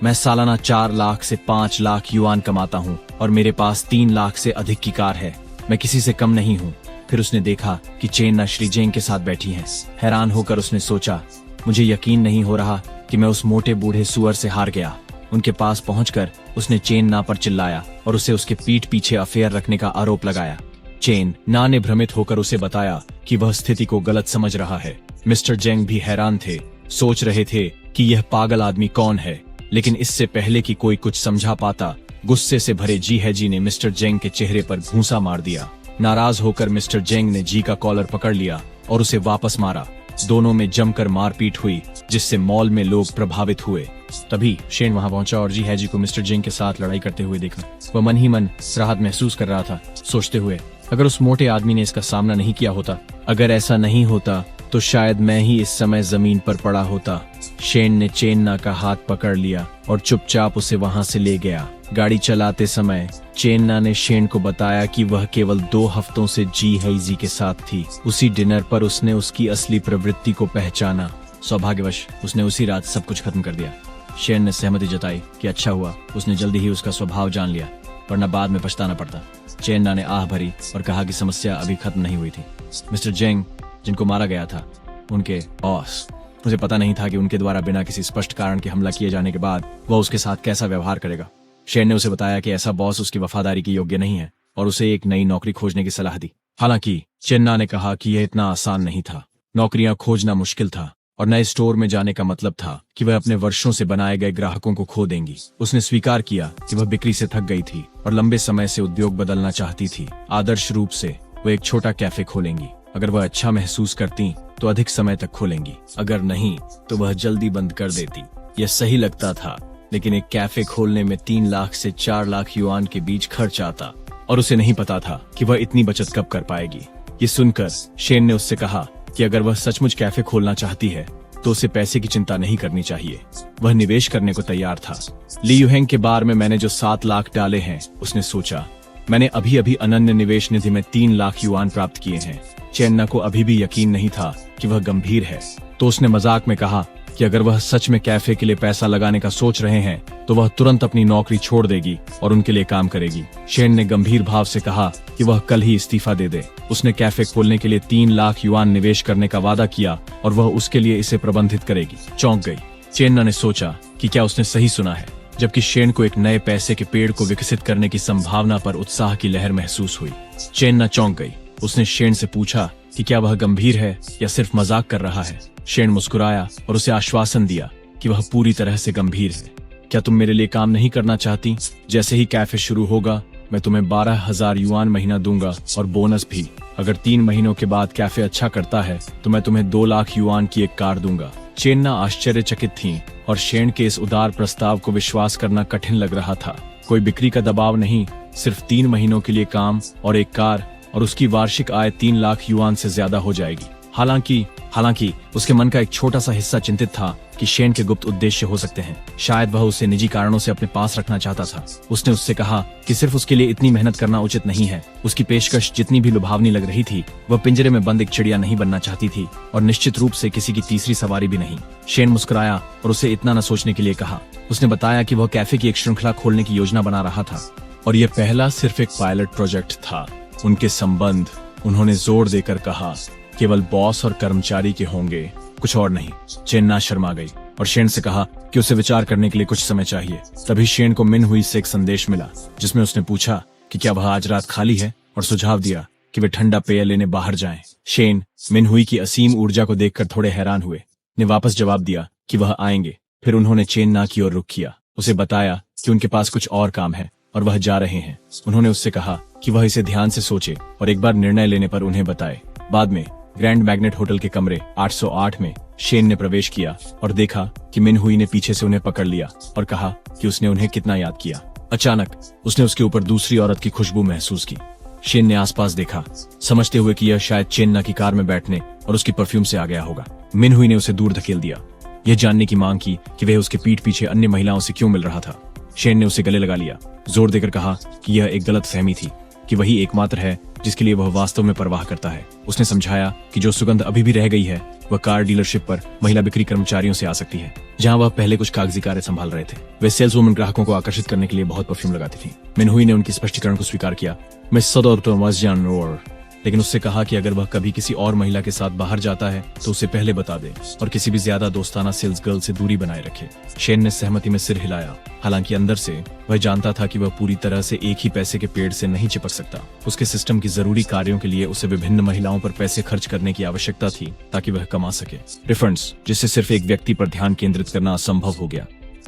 मैं सालाना 4 लाख से 5 लाख युआन कमाता हूँ और मेरे पास 3 लाख से अधिक की कार है। मैं किसी से कम नहीं हूँ। फिर उसने देखा कि चेन्ना श्री जेंग के साथ बैठी हैं। हैरान होकर उसने सोचा, मुझे यकीन नहीं हो रहा कि मैं उस मोटे बूढ़े सुअर से हार गया। उनके पास पहुंचकर उसने चेन्ना पर चिल्लाया और उसे उसके पीठ पीछे अफेयर रखने का आरोप लगाया। चेन्ना ने भ्रमित होकर उसे बताया कि वह स्थिति को गलत समझ रहा है। मिस्टर जेंग भी हैरान थे, सोच रहे थे कि यह पागल आदमी कौन है, लेकिन इससे पहले कि कोई कुछ समझा पाता, गुस्से से भरे जी है जी ने मिस्टर जेंग के चेहरे पर घूंसा मार दिया। नाराज होकर मिस्टर जेंग ने जी का कॉलर पकड़ लिया और उसे वापस मारा। दोनों में जमकर मारपीट हुई, जिससे मॉल में लोग प्रभावित हुए। तभी शेन वहां पहुंचा और जी है जी को मिस्टर जेंग के साथ लड़ाई करते हुए देखा। वह मन ही मन राहत महसूस कर रहा था, सोचते हुए, अगर उस मोटे आदमी ने इसका सामना नहीं किया होता, अगर ऐसा नहीं होता तो शायद मैं ही इस समय जमीन पर पड़ा होता। शेन ने चेन्ना का हाथ पकड़ लिया और चुपचाप उसे वहां से ले गया। गाड़ी चलाते समय चेन्ना ने शेन को बताया कि वह केवल 2 हफ्तों से जी हैजी के साथ थी। उसी डिनर पर उसने उसकी असली प्रवृत्ति को पहचाना। सौभाग्यवश उसने उसी रात सब कुछ खत्म कर दिया। शेन ने सहमति जताई कि अच्छा हुआ उसने जल्दी ही उसका स्वभाव जान लिया, वरना बाद में पछताना पड़ता। चेन्ना ने आह भरी और कहा कि समस्या अभी खत्म नहीं हुई थी। मिस्टर जेंग जिनको मारा गया था, उनके बॉस, मुझे पता नहीं था कि उनके द्वारा बिना किसी स्पष्ट कारण के हमला किए जाने के बाद वह उसके साथ कैसा व्यवहार करेगा। शेन ने उसे बताया कि ऐसा बॉस उसकी वफादारी के योग्य नहीं है और उसे एक नई नौकरी खोजने की सलाह दी। हालांकि चेन्ना ने कहा कि यह इतना आसान नहीं था। नौकरियां खोजना मुश्किल था और नए स्टोर में जाने का मतलब था कि वह अपने वर्षों से बनाए गए ग्राहकों को खो देंगी। उसने स्वीकार किया कि वह बिक्री से थक गई थी और लंबे समय से उद्योग बदलना चाहती थी। आदर्श रूप से वो एक छोटा कैफे खोलेंगी। अगर वह अच्छा महसूस करती तो अधिक समय तक खोलेंगी, अगर नहीं तो वह जल्दी बंद कर देती। यह सही लगता था, लेकिन एक कैफे खोलने में 3 लाख से 4 लाख युआन के बीच खर्च आता और उसे नहीं पता था कि वह इतनी बचत कब कर पाएगी। ये सुनकर शेन ने उससे कहा कि अगर वह सचमुच कैफे खोलना चाहती है तो उसे पैसे की चिंता नहीं करनी चाहिए। वह निवेश करने को तैयार था। ली यूहेंग के बार में मैंने जो 7 लाख डाले हैं, उसने सोचा। मैंने अभी अभी अनन्य निवेश निधि में 3 लाख युआन प्राप्त किए हैं। चेन्ना को अभी भी यकीन नहीं था कि वह गंभीर है, तो उसने मजाक में कहा कि अगर वह सच में कैफे के लिए पैसा लगाने का सोच रहे हैं तो वह तुरंत अपनी नौकरी छोड़ देगी और उनके लिए काम करेगी। शेन ने गंभीर भाव से कहा कि वह कल ही इस्तीफा दे दे। उसने कैफे खोलने के लिए 3 लाख युआन निवेश करने का वादा किया और वह उसके लिए इसे प्रबंधित करेगी। चौंक गई। चेन्ना ने सोचा कि क्या उसने सही सुना है, जबकि शेन को एक नए पैसे के पेड़ को विकसित करने की संभावना पर उत्साह की लहर महसूस हुई। चेन्ना चौंक गई। उसने शेन से पूछा कि क्या वह गंभीर है या सिर्फ मजाक कर रहा है। शेन मुस्कुराया और उसे आश्वासन दिया कि वह पूरी तरह से गंभीर है। क्या तुम मेरे लिए काम नहीं करना चाहती? जैसे ही कैफे शुरू होगा मैं तुम्हें 12,000 युआन महीना दूंगा और बोनस भी। अगर 3 महीनों के बाद कैफे अच्छा करता है तो मैं तुम्हें 2 लाख युआन की एक कार दूंगा। चेन्ना आश्चर्यचकित थी और शेन के इस उदार प्रस्ताव को विश्वास करना कठिन लग रहा था। कोई बिक्री का दबाव नहीं, सिर्फ 3 महीनों के लिए काम और एक कार, और उसकी वार्षिक आय 3 लाख युआन से ज्यादा हो जाएगी। हालांकि उसके मन का एक छोटा सा हिस्सा चिंतित था कि शेन के गुप्त उद्देश्य हो सकते हैं। शायद वह उसे निजी कारणों से अपने पास रखना चाहता था। उसने उससे कहा कि सिर्फ उसके लिए इतनी मेहनत करना उचित नहीं है। उसकी पेशकश जितनी भी लुभावनी लग रही थी, वह पिंजरे में बंद एक चिड़िया नहीं बनना चाहती थी और निश्चित रूप से किसी की तीसरी सवारी भी नहीं। शेन मुस्कुराया और उसे इतना न सोचने के लिए कहा। उसने बताया कि वह कैफे की एक श्रृंखला खोलने की योजना बना रहा था और यह पहला सिर्फ एक पायलट प्रोजेक्ट था। उनके संबंध, उन्होंने जोर देकर कहा, केवल बॉस और कर्मचारी के होंगे, कुछ और नहीं। चेन्ना शर्मा गई और शेन से कहा कि उसे विचार करने के लिए कुछ समय चाहिए। तभी शेन को मिन हुई से एक संदेश मिला, जिसमें उसने पूछा कि क्या वह आज रात खाली है और सुझाव दिया कि वे ठंडा पेय लेने बाहर जाएं। शेन मिन हुई की असीम ऊर्जा को देखकर थोड़े हैरान हुए। ने वापस जवाब दिया कि वह आएंगे। फिर उन्होंने चेन्ना की ओर रुख किया। उसे बताया कि उनके पास कुछ और काम है और वह जा रहे हैं। उन्होंने उससे कहा कि वह इसे ध्यान से सोचे और एक बार निर्णय लेने पर उन्हें बताए। बाद में ग्रैंड मैग्नेट होटल के कमरे 808 में शेन ने प्रवेश किया और देखा कि मिन हुई ने पीछे से उन्हें पकड़ लिया और कहा कि उसने उन्हें कितना याद किया। अचानक उसने उसके ऊपर दूसरी औरत की खुशबू महसूस की। शेन ने आसपास देखा, समझते हुए कि यह शायद चेन्ना की कार में बैठने और उसकी परफ्यूम से आ गया होगा। मिन हुई ने उसे दूर धकेल दिया, यह जानने की मांग की कि वह उसके पीठ पीछे अन्य महिलाओं से क्यों मिल रहा था। शेन ने उसे गले लगा लिया, जोर देकर कहा कि यह एक गलत फहमी थी, कि वही एकमात्र है जिसके लिए वह वास्तव में परवाह करता है। उसने समझाया कि जो सुगंध अभी भी रह गई है वह कार डीलरशिप पर महिला बिक्री कर्मचारियों से आ सकती है, जहां वह पहले कुछ कागजी कार्य संभाल रहे थे। वे सेल्स वुमन ग्राहकों को आकर्षित करने के लिए बहुत परफ्यूम लगाती थी। मिन हुई ने उनकी स्पष्टीकरण को स्वीकार किया, मैं सदौर तो मज़जान रोर, लेकिन उससे कहा कि अगर वह कभी किसी और महिला के साथ बाहर जाता है तो उसे पहले बता दे और किसी भी ज्यादा दोस्ताना सेल्स गर्ल से दूरी बनाए रखे। शेन ने सहमति में सिर हिलाया। हालांकि अंदर से वह जानता था कि वह पूरी तरह से एक ही पैसे के पेड़ से नहीं चिपक सकता। उसके सिस्टम की जरूरी कार्यों के लिए उसे विभिन्न महिलाओं पर पैसे खर्च करने की आवश्यकता थी ताकि वह कमा सके। रिफंड्स, जिससे सिर्फ एक व्यक्ति पर ध्यान केंद्रित करना असंभव हो गया।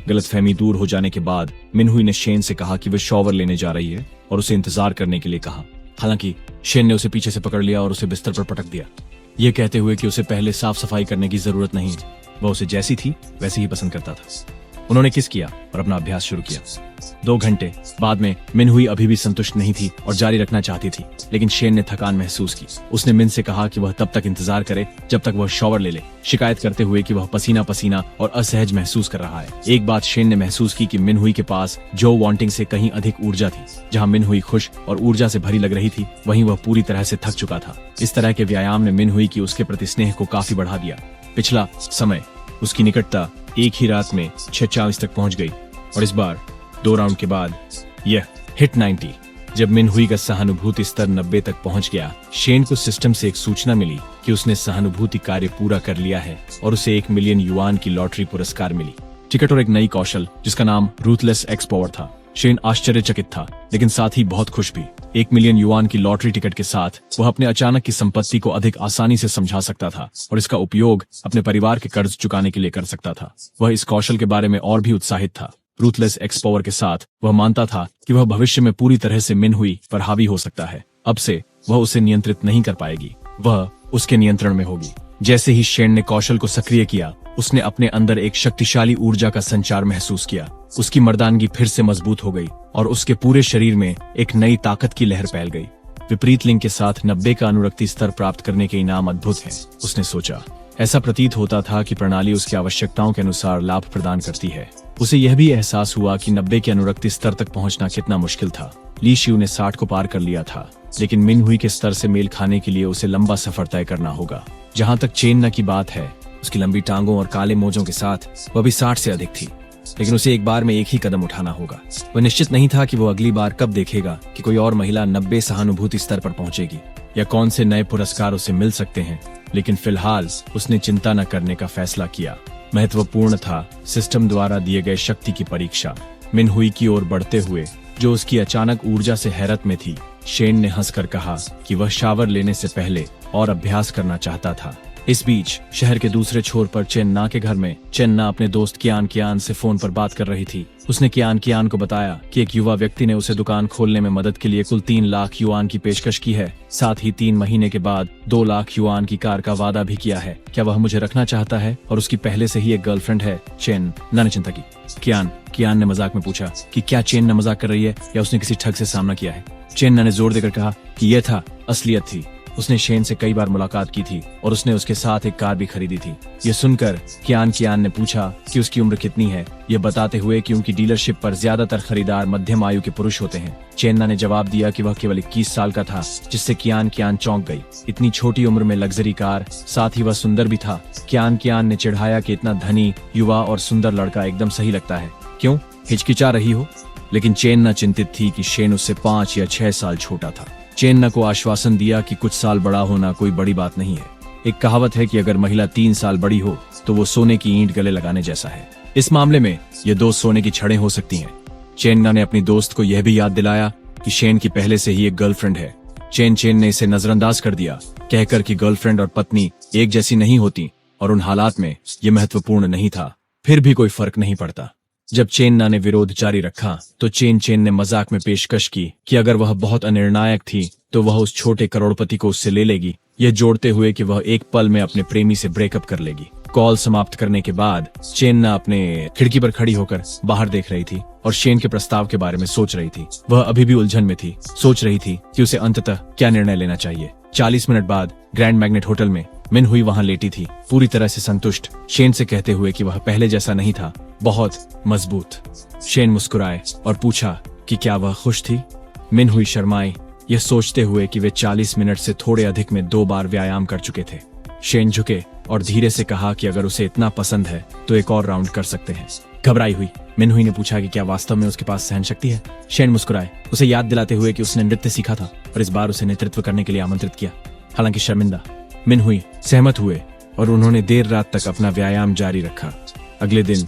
गलतफहमी दूर हो जाने के बाद मिन हुई ने शेन से कहा कि वह शॉवर लेने जा रही है और उसे इंतजार करने के लिए कहा। हालांकि शेन ने उसे पीछे से पकड़ लिया और उसे बिस्तर पर पटक दिया, ये कहते हुए कि उसे पहले साफ सफाई करने की जरूरत नहीं, वह उसे जैसी थी वैसे ही पसंद करता था। उन्होंने किस किया और अपना अभ्यास शुरू किया। 2 घंटे बाद में मिन हुई अभी भी संतुष्ट नहीं थी और जारी रखना चाहती थी, लेकिन शेन ने थकान महसूस की। उसने मिन से कहा कि वह तब तक इंतजार करे जब तक वह शॉवर ले ले, शिकायत करते हुए कि वह पसीना पसीना और असहज महसूस कर रहा है। एक बात शेन ने महसूस की कि मिन हुई के पास जो वांटिंग से कहीं अधिक ऊर्जा थी। जहाँ मिन हुई खुश और ऊर्जा से भरी लग रही थी, वहीं वह पूरी तरह से थक चुका था। इस तरह के व्यायाम ने मिन हुई की उसके प्रति स्नेह को काफी बढ़ा दिया। पिछला समय, उसकी निकटता एक ही रात में 6:40 तक पहुंच गई और इस बार 2 राउंड के बाद यह हिट 90। जब मिन हुई का सहानुभूति स्तर 90 तक पहुंच गया, शेन को सिस्टम से एक सूचना मिली कि उसने सहानुभूति कार्य पूरा कर लिया है और उसे 1 मिलियन युआन की लॉटरी पुरस्कार मिली। टिकट और एक नई कौशल जिसका नाम रूथलेस एक्स पावर था। शेन आश्चर्यचकित था, लेकिन साथ ही बहुत खुश भी। 1 मिलियन युआन की लॉटरी टिकट के साथ वह अपने अचानक की संपत्ति को अधिक आसानी से समझा सकता था और इसका उपयोग अपने परिवार के कर्ज चुकाने के लिए कर सकता था। वह इस कौशल के बारे में और भी उत्साहित था। रूथलेस एक्स पावर के साथ वह मानता था कि वह भविष्य में पूरी तरह से मिन हुई पर हावी हो सकता है। अब से वह उसे नियंत्रित नहीं कर पाएगी। वह उसके नियंत्रण में होगी। जैसे ही शेन ने कौशल को सक्रिय किया, उसने अपने अंदर एक शक्तिशाली ऊर्जा का संचार महसूस किया। उसकी मर्दानगी फिर से मजबूत हो गई और उसके पूरे शरीर में एक नई ताकत की लहर फैल गई। विपरीत लिंग के साथ 90 का अनुरक्ति स्तर प्राप्त करने के इनाम अद्भुत हैं, उसने सोचा। ऐसा प्रतीत होता था कि प्रणाली उसकी आवश्यकताओं के अनुसार लाभ प्रदान करती है। उसे यह भी एहसास हुआ कि 90 के अनुरक्ति स्तर तक पहुंचना कितना मुश्किल था। ली शिव ने 60 को पार कर लिया था, लेकिन मिन हुई के स्तर से मेल खाने के लिए उसे लंबा सफर तय करना होगा। जहाँ तक चेन न की बात है, उसकी लंबी टांगों और काले मोजों के साथ वह भी 60 से अधिक थी, लेकिन उसे एक बार में एक ही कदम उठाना होगा। वह निश्चित नहीं था कि वो अगली बार कब देखेगा कि कोई और महिला 90 सहानुभूति स्तर पर पहुंचेगी या कौन से नए पुरस्कार उसे मिल सकते हैं, लेकिन फिलहाल उसने चिंता न करने का फैसला किया। महत्वपूर्ण था सिस्टम द्वारा दिए गए शक्ति की परीक्षा। मिन हुई की ओर बढ़ते हुए, जो उसकी अचानक ऊर्जा से हैरत में थी, शेन ने हंसकर कहा कि वह शावर लेने से पहले और अभ्यास करना चाहता था। इस बीच शहर के दूसरे छोर पर चेन्ना के घर में चेन्ना अपने दोस्त कियान से फोन पर बात कर रही थी। उसने कियान को बताया कि एक युवा व्यक्ति ने उसे दुकान खोलने में मदद के लिए कुल 3 लाख युआन की पेशकश की है। साथ ही 3 महीने के बाद 2 लाख युआन की कार का वादा भी किया है। क्या वह मुझे रखना चाहता है? और उसकी पहले से ही एक गर्लफ्रेंड है। चेन्ना ने चिंता की। कियान ने मजाक में पूछा कि क्या चेन्ना मजाक कर रही है या उसने किसी ठग से सामना किया है। चेन्ना ने जोर देकर कहा कि यह था असलियत थी। उसने शेन से कई बार मुलाकात की थी और उसने उसके साथ एक कार भी खरीदी थी। यह सुनकर कियान ने पूछा कि उसकी उम्र कितनी है, यह बताते हुए कि उनकी डीलरशिप पर ज्यादातर खरीदार मध्यम आयु के पुरुष होते हैं। चेन्ना ने जवाब दिया कि वह केवल 21 साल का था, जिससे कियान चौंक गई। इतनी छोटी उम्र में लग्जरी कार, साथ ही वह सुंदर भी था। कियान ने चिढ़ाया कि इतना धनी, युवा और सुंदर लड़का एकदम सही लगता है। क्यों हिचकिचा रही हो? लेकिन चेन्ना चिंतित थी कि शेन उससे 5 या 6 साल छोटा था। चेन्ना को आश्वासन दिया कि कुछ साल बड़ा होना कोई बड़ी बात नहीं है। एक कहावत है कि अगर महिला 3 साल बड़ी हो तो वो सोने की ईंट गले लगाने जैसा है। इस मामले में ये 2 सोने की छड़ें हो सकती हैं। चेन्ना ने अपनी दोस्त को यह भी याद दिलाया कि शेन की पहले से ही एक गर्लफ्रेंड है। चेन ने इसे नजरअंदाज कर दिया, कहकर कि गर्लफ्रेंड और पत्नी एक जैसी नहीं होती और उन हालात में ये महत्वपूर्ण नहीं था। फिर भी कोई फर्क नहीं पड़ता। जब चेन्ना ने विरोध जारी रखा तो चेन ने मजाक में पेशकश की कि अगर वह बहुत अनिर्णायक थी तो वह उस छोटे करोड़पति को उससे ले लेगी, यह जोड़ते हुए कि वह एक पल में अपने प्रेमी से ब्रेकअप कर लेगी। कॉल समाप्त करने के बाद चेन्ना अपने खिड़की पर खड़ी होकर बाहर देख रही थी और शेन के प्रस्ताव के बारे में सोच रही थी। वह अभी भी उलझन में थी, सोच रही थी कि उसे अंततः क्या निर्णय लेना चाहिए। 40 मिनट बाद ग्रैंड मैग्नेट होटल में मिन हुई वहां लेटी थी, पूरी तरह से संतुष्ट, शेन से कहते हुए कि वह पहले जैसा नहीं था, बहुत मजबूत। शेन मुस्कुराए और पूछा कि क्या वह खुश थी। मिन हुई शर्माई, यह सोचते हुए कि वे 40 मिनट से थोड़े अधिक में 2 बार व्यायाम कर चुके थे। शेन झुके और धीरे से कहा कि अगर उसे इतना पसंद है तो एक और राउंड कर सकते हैं। घबराई हुई मिन हुई ने पूछा कि क्या वास्तव में उसके पास सहन शक्ति है। शेन मुस्कुराए, उसे याद दिलाते हुए कि उसने नृत्य सीखा था और इस बार उसे नेतृत्व करने के लिए आमंत्रित किया। हालांकि शर्मिंदा, मिन हुई सहमत हुए और उन्होंने देर रात तक अपना व्यायाम जारी रखा। अगले दिन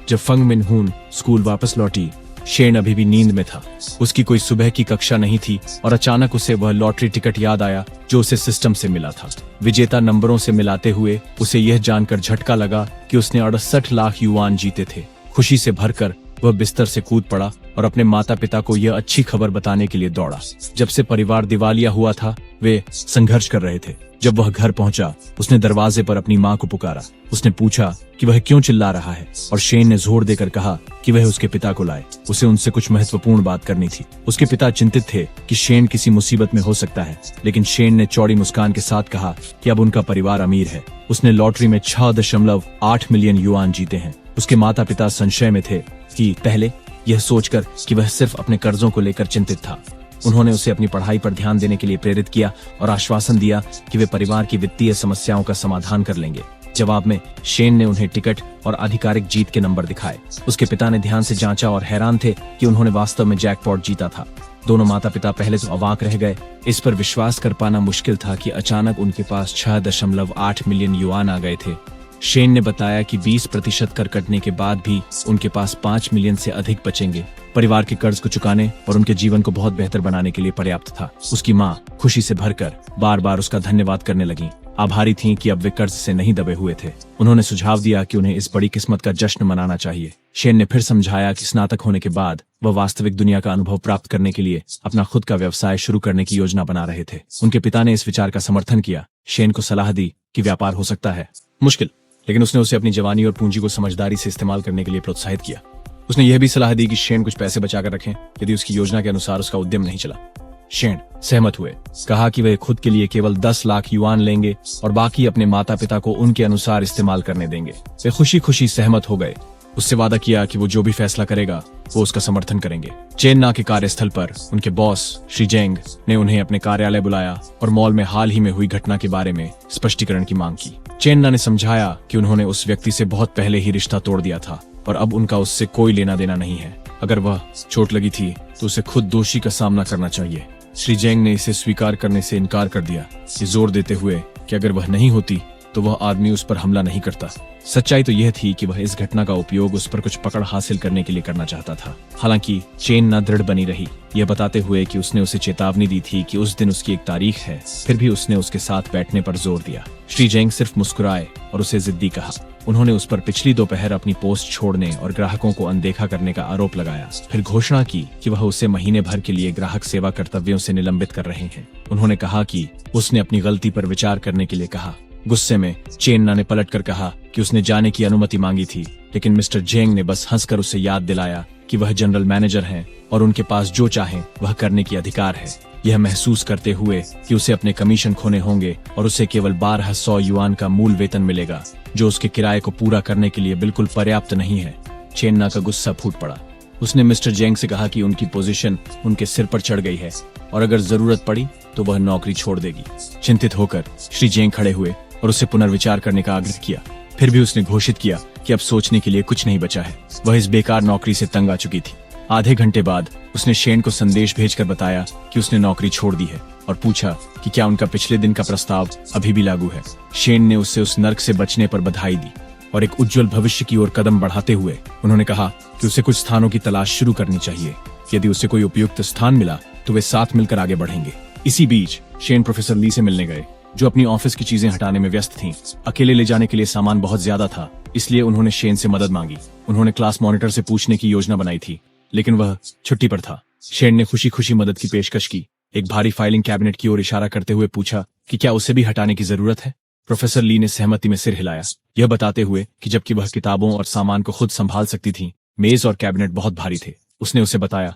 जब फंग मिन हुन स्कूल वापस लौटी, शेन अभी भी नींद में था। उसकी कोई सुबह की कक्षा नहीं थी और अचानक उसे वह लॉटरी टिकट याद आया जो उसे सिस्टम से मिला था। विजेता नंबरों से मिलाते हुए उसे यह जानकर झटका लगा कि उसने 68 लाख युआन जीते थे। खुशी से भरकर वह बिस्तर से कूद पड़ा और अपने माता पिता को यह अच्छी खबर बताने के लिए दौड़ा। जब से परिवार दिवालिया हुआ था, वे संघर्ष कर रहे थे। जब वह घर पहुंचा, उसने दरवाजे पर अपनी मां को पुकारा। उसने पूछा कि वह क्यों चिल्ला रहा है और शेन ने जोर देकर कहा कि वह उसके पिता को लाए। उसे उनसे कुछ महत्वपूर्ण बात करनी थी। उसके पिता चिंतित थे कि शेन किसी मुसीबत में हो सकता है, लेकिन शेन ने चौड़ी मुस्कान के साथ कहा कि अब उनका परिवार अमीर है। उसने लॉटरी में 6.8 मिलियन युआन जीते हैं। उसके माता पिता संशय में थे कि पहले यह सोचकर कि वह सिर्फ अपने कर्जों को लेकर चिंतित था। उन्होंने उसे अपनी पढ़ाई पर ध्यान देने के लिए प्रेरित किया और आश्वासन दिया कि वे परिवार की वित्तीय समस्याओं का समाधान कर लेंगे। जवाब में शेन ने उन्हें टिकट और आधिकारिक जीत के नंबर दिखाए। उसके पिता ने ध्यान से जांचा और हैरान थे कि उन्होंने वास्तव में जैकपॉट जीता था। दोनों माता पिता पहले तो अवाक रह गए। इस पर विश्वास कर पाना मुश्किल था कि अचानक उनके पास 6.8 मिलियन युआन आ गए थे। शेन ने बताया कि 20% कर कटने के बाद भी उनके पास 5 मिलियन से अधिक बचेंगे। परिवार के कर्ज को चुकाने और उनके जीवन को बहुत बेहतर बनाने के लिए पर्याप्त था। उसकी माँ खुशी से भरकर बार बार उसका धन्यवाद करने लगी। आभारी थीं कि अब वे कर्ज से नहीं दबे हुए थे। उन्होंने सुझाव दिया कि उन्हें इस बड़ी किस्मत का जश्न मनाना चाहिए। शेन ने फिर समझाया कि स्नातक होने के बाद वह वास्तविक दुनिया का अनुभव प्राप्त करने के लिए अपना खुद का व्यवसाय शुरू करने की योजना बना रहे थे। उनके पिता ने इस विचार का समर्थन किया। शेन को सलाह दी कि व्यापार हो सकता है मुश्किल, लेकिन उसने उसे अपनी जवानी और पूंजी को समझदारी से इस्तेमाल करने के लिए प्रोत्साहित किया। उसने यह भी सलाह दी कि शेन कुछ पैसे बचाकर रखें यदि उसकी योजना के अनुसार उसका उद्यम नहीं चला। शेन सहमत हुए, कहा कि वे खुद के लिए केवल 10 लाख युआन लेंगे और बाकी अपने माता पिता को उनके अनुसार इस्तेमाल करने देंगे। वे खुशी खुशी सहमत हो गए। उससे वादा किया कि वो जो भी फैसला करेगा वो उसका समर्थन करेंगे। चेन ना के कार्यस्थल पर उनके बॉस श्री जेंग ने उन्हें अपने कार्यालय बुलाया और मॉल में हाल ही में हुई घटना के बारे में स्पष्टीकरण की मांग की। चेन ना ने समझाया कि उन्होंने उस व्यक्ति से बहुत पहले ही रिश्ता तोड़ दिया था और अब उनका उससे कोई लेना देना नहीं है। अगर वह चोट लगी थी तो उसे खुद दोषी का सामना करना चाहिए। श्री जेंग ने इसे स्वीकार करने से इनकार कर दिया, ये जोर देते हुए कि अगर वह नहीं होती तो वह आदमी उस पर हमला नहीं करता। सच्चाई तो यह थी कि वह इस घटना का उपयोग उस पर कुछ पकड़ हासिल करने के लिए करना चाहता था। हालांकि चेन ना दृढ़ बनी रही, यह बताते हुए कि उसने उसे चेतावनी दी थी कि उस दिन उसकी एक तारीख है। फिर भी उसने उसके साथ बैठने पर जोर दिया। श्री जेंग सिर्फ मुस्कुराए और उसे जिद्दी कहा। उन्होंने उस पर पिछली दोपहर अपनी पोस्ट छोड़ने और ग्राहकों को अनदेखा करने का आरोप लगाया। फिर घोषणा की कि वह उसे महीने भर के लिए ग्राहक सेवा कर्तव्यों से निलंबित कर रहे हैं। उन्होंने कहा कि उसने अपनी गलती पर विचार करने के लिए कहा। गुस्से में चेन ना ने पलटकर कहा कि उसने जाने की अनुमति मांगी थी, लेकिन मिस्टर जेंग ने बस हंसकर उसे याद दिलाया कि वह जनरल मैनेजर हैं और उनके पास जो चाहें वह करने की अधिकार है। यह महसूस करते हुए कि उसे अपने कमीशन खोने होंगे और उसे केवल 1200 युआन का मूल वेतन मिलेगा, जो उसके किराए को पूरा करने के लिए बिल्कुल पर्याप्त नहीं है, चेन ना का गुस्सा फूट पड़ा। उसने मिस्टर जेंग से कहा कि उनकी पोजीशन उनके सिर पर चढ़ गई है और अगर जरूरत पड़ी तो वह नौकरी छोड़ देगी। चिंतित होकर श्री जेंग खड़े हुए और उसे पुनर्विचार करने का आग्रह किया। फिर भी उसने घोषित किया कि अब सोचने के लिए कुछ नहीं बचा है। वह इस बेकार नौकरी से तंग आ चुकी थी। आधे घंटे बाद उसने शेन को संदेश भेजकर बताया कि उसने नौकरी छोड़ दी है और पूछा कि क्या उनका पिछले दिन का प्रस्ताव अभी भी लागू है। शेन ने उससे उस नर्क से बचने पर बधाई दी और एक उज्जवल भविष्य की ओर कदम बढ़ाते हुए उन्होंने कहा कि उसे कुछ स्थानों की तलाश शुरू करनी चाहिए। यदि उसे कोई उपयुक्त स्थान मिला तो वे साथ मिलकर आगे बढ़ेंगे। इसी बीच शेन प्रोफेसर ली से मिलने गए, जो अपनी ऑफिस की चीजें हटाने में व्यस्त थीं। अकेले ले जाने के लिए सामान बहुत ज्यादा था, इसलिए उन्होंने शेन से मदद मांगी। उन्होंने क्लास मॉनिटर से पूछने की योजना बनाई थी, लेकिन वह छुट्टी पर था। शेन ने खुशी खुशी मदद की पेशकश की। एक भारी फाइलिंग कैबिनेट की ओर इशारा करते हुए पूछा कि क्या उसे भी हटाने की जरूरत है। प्रोफेसर ली ने सहमति में सिर हिलाया, यह बताते हुए कि जबकि वह किताबों और सामान को खुद संभाल सकती थी, मेज और कैबिनेट बहुत भारी थे। उसने उसे बताया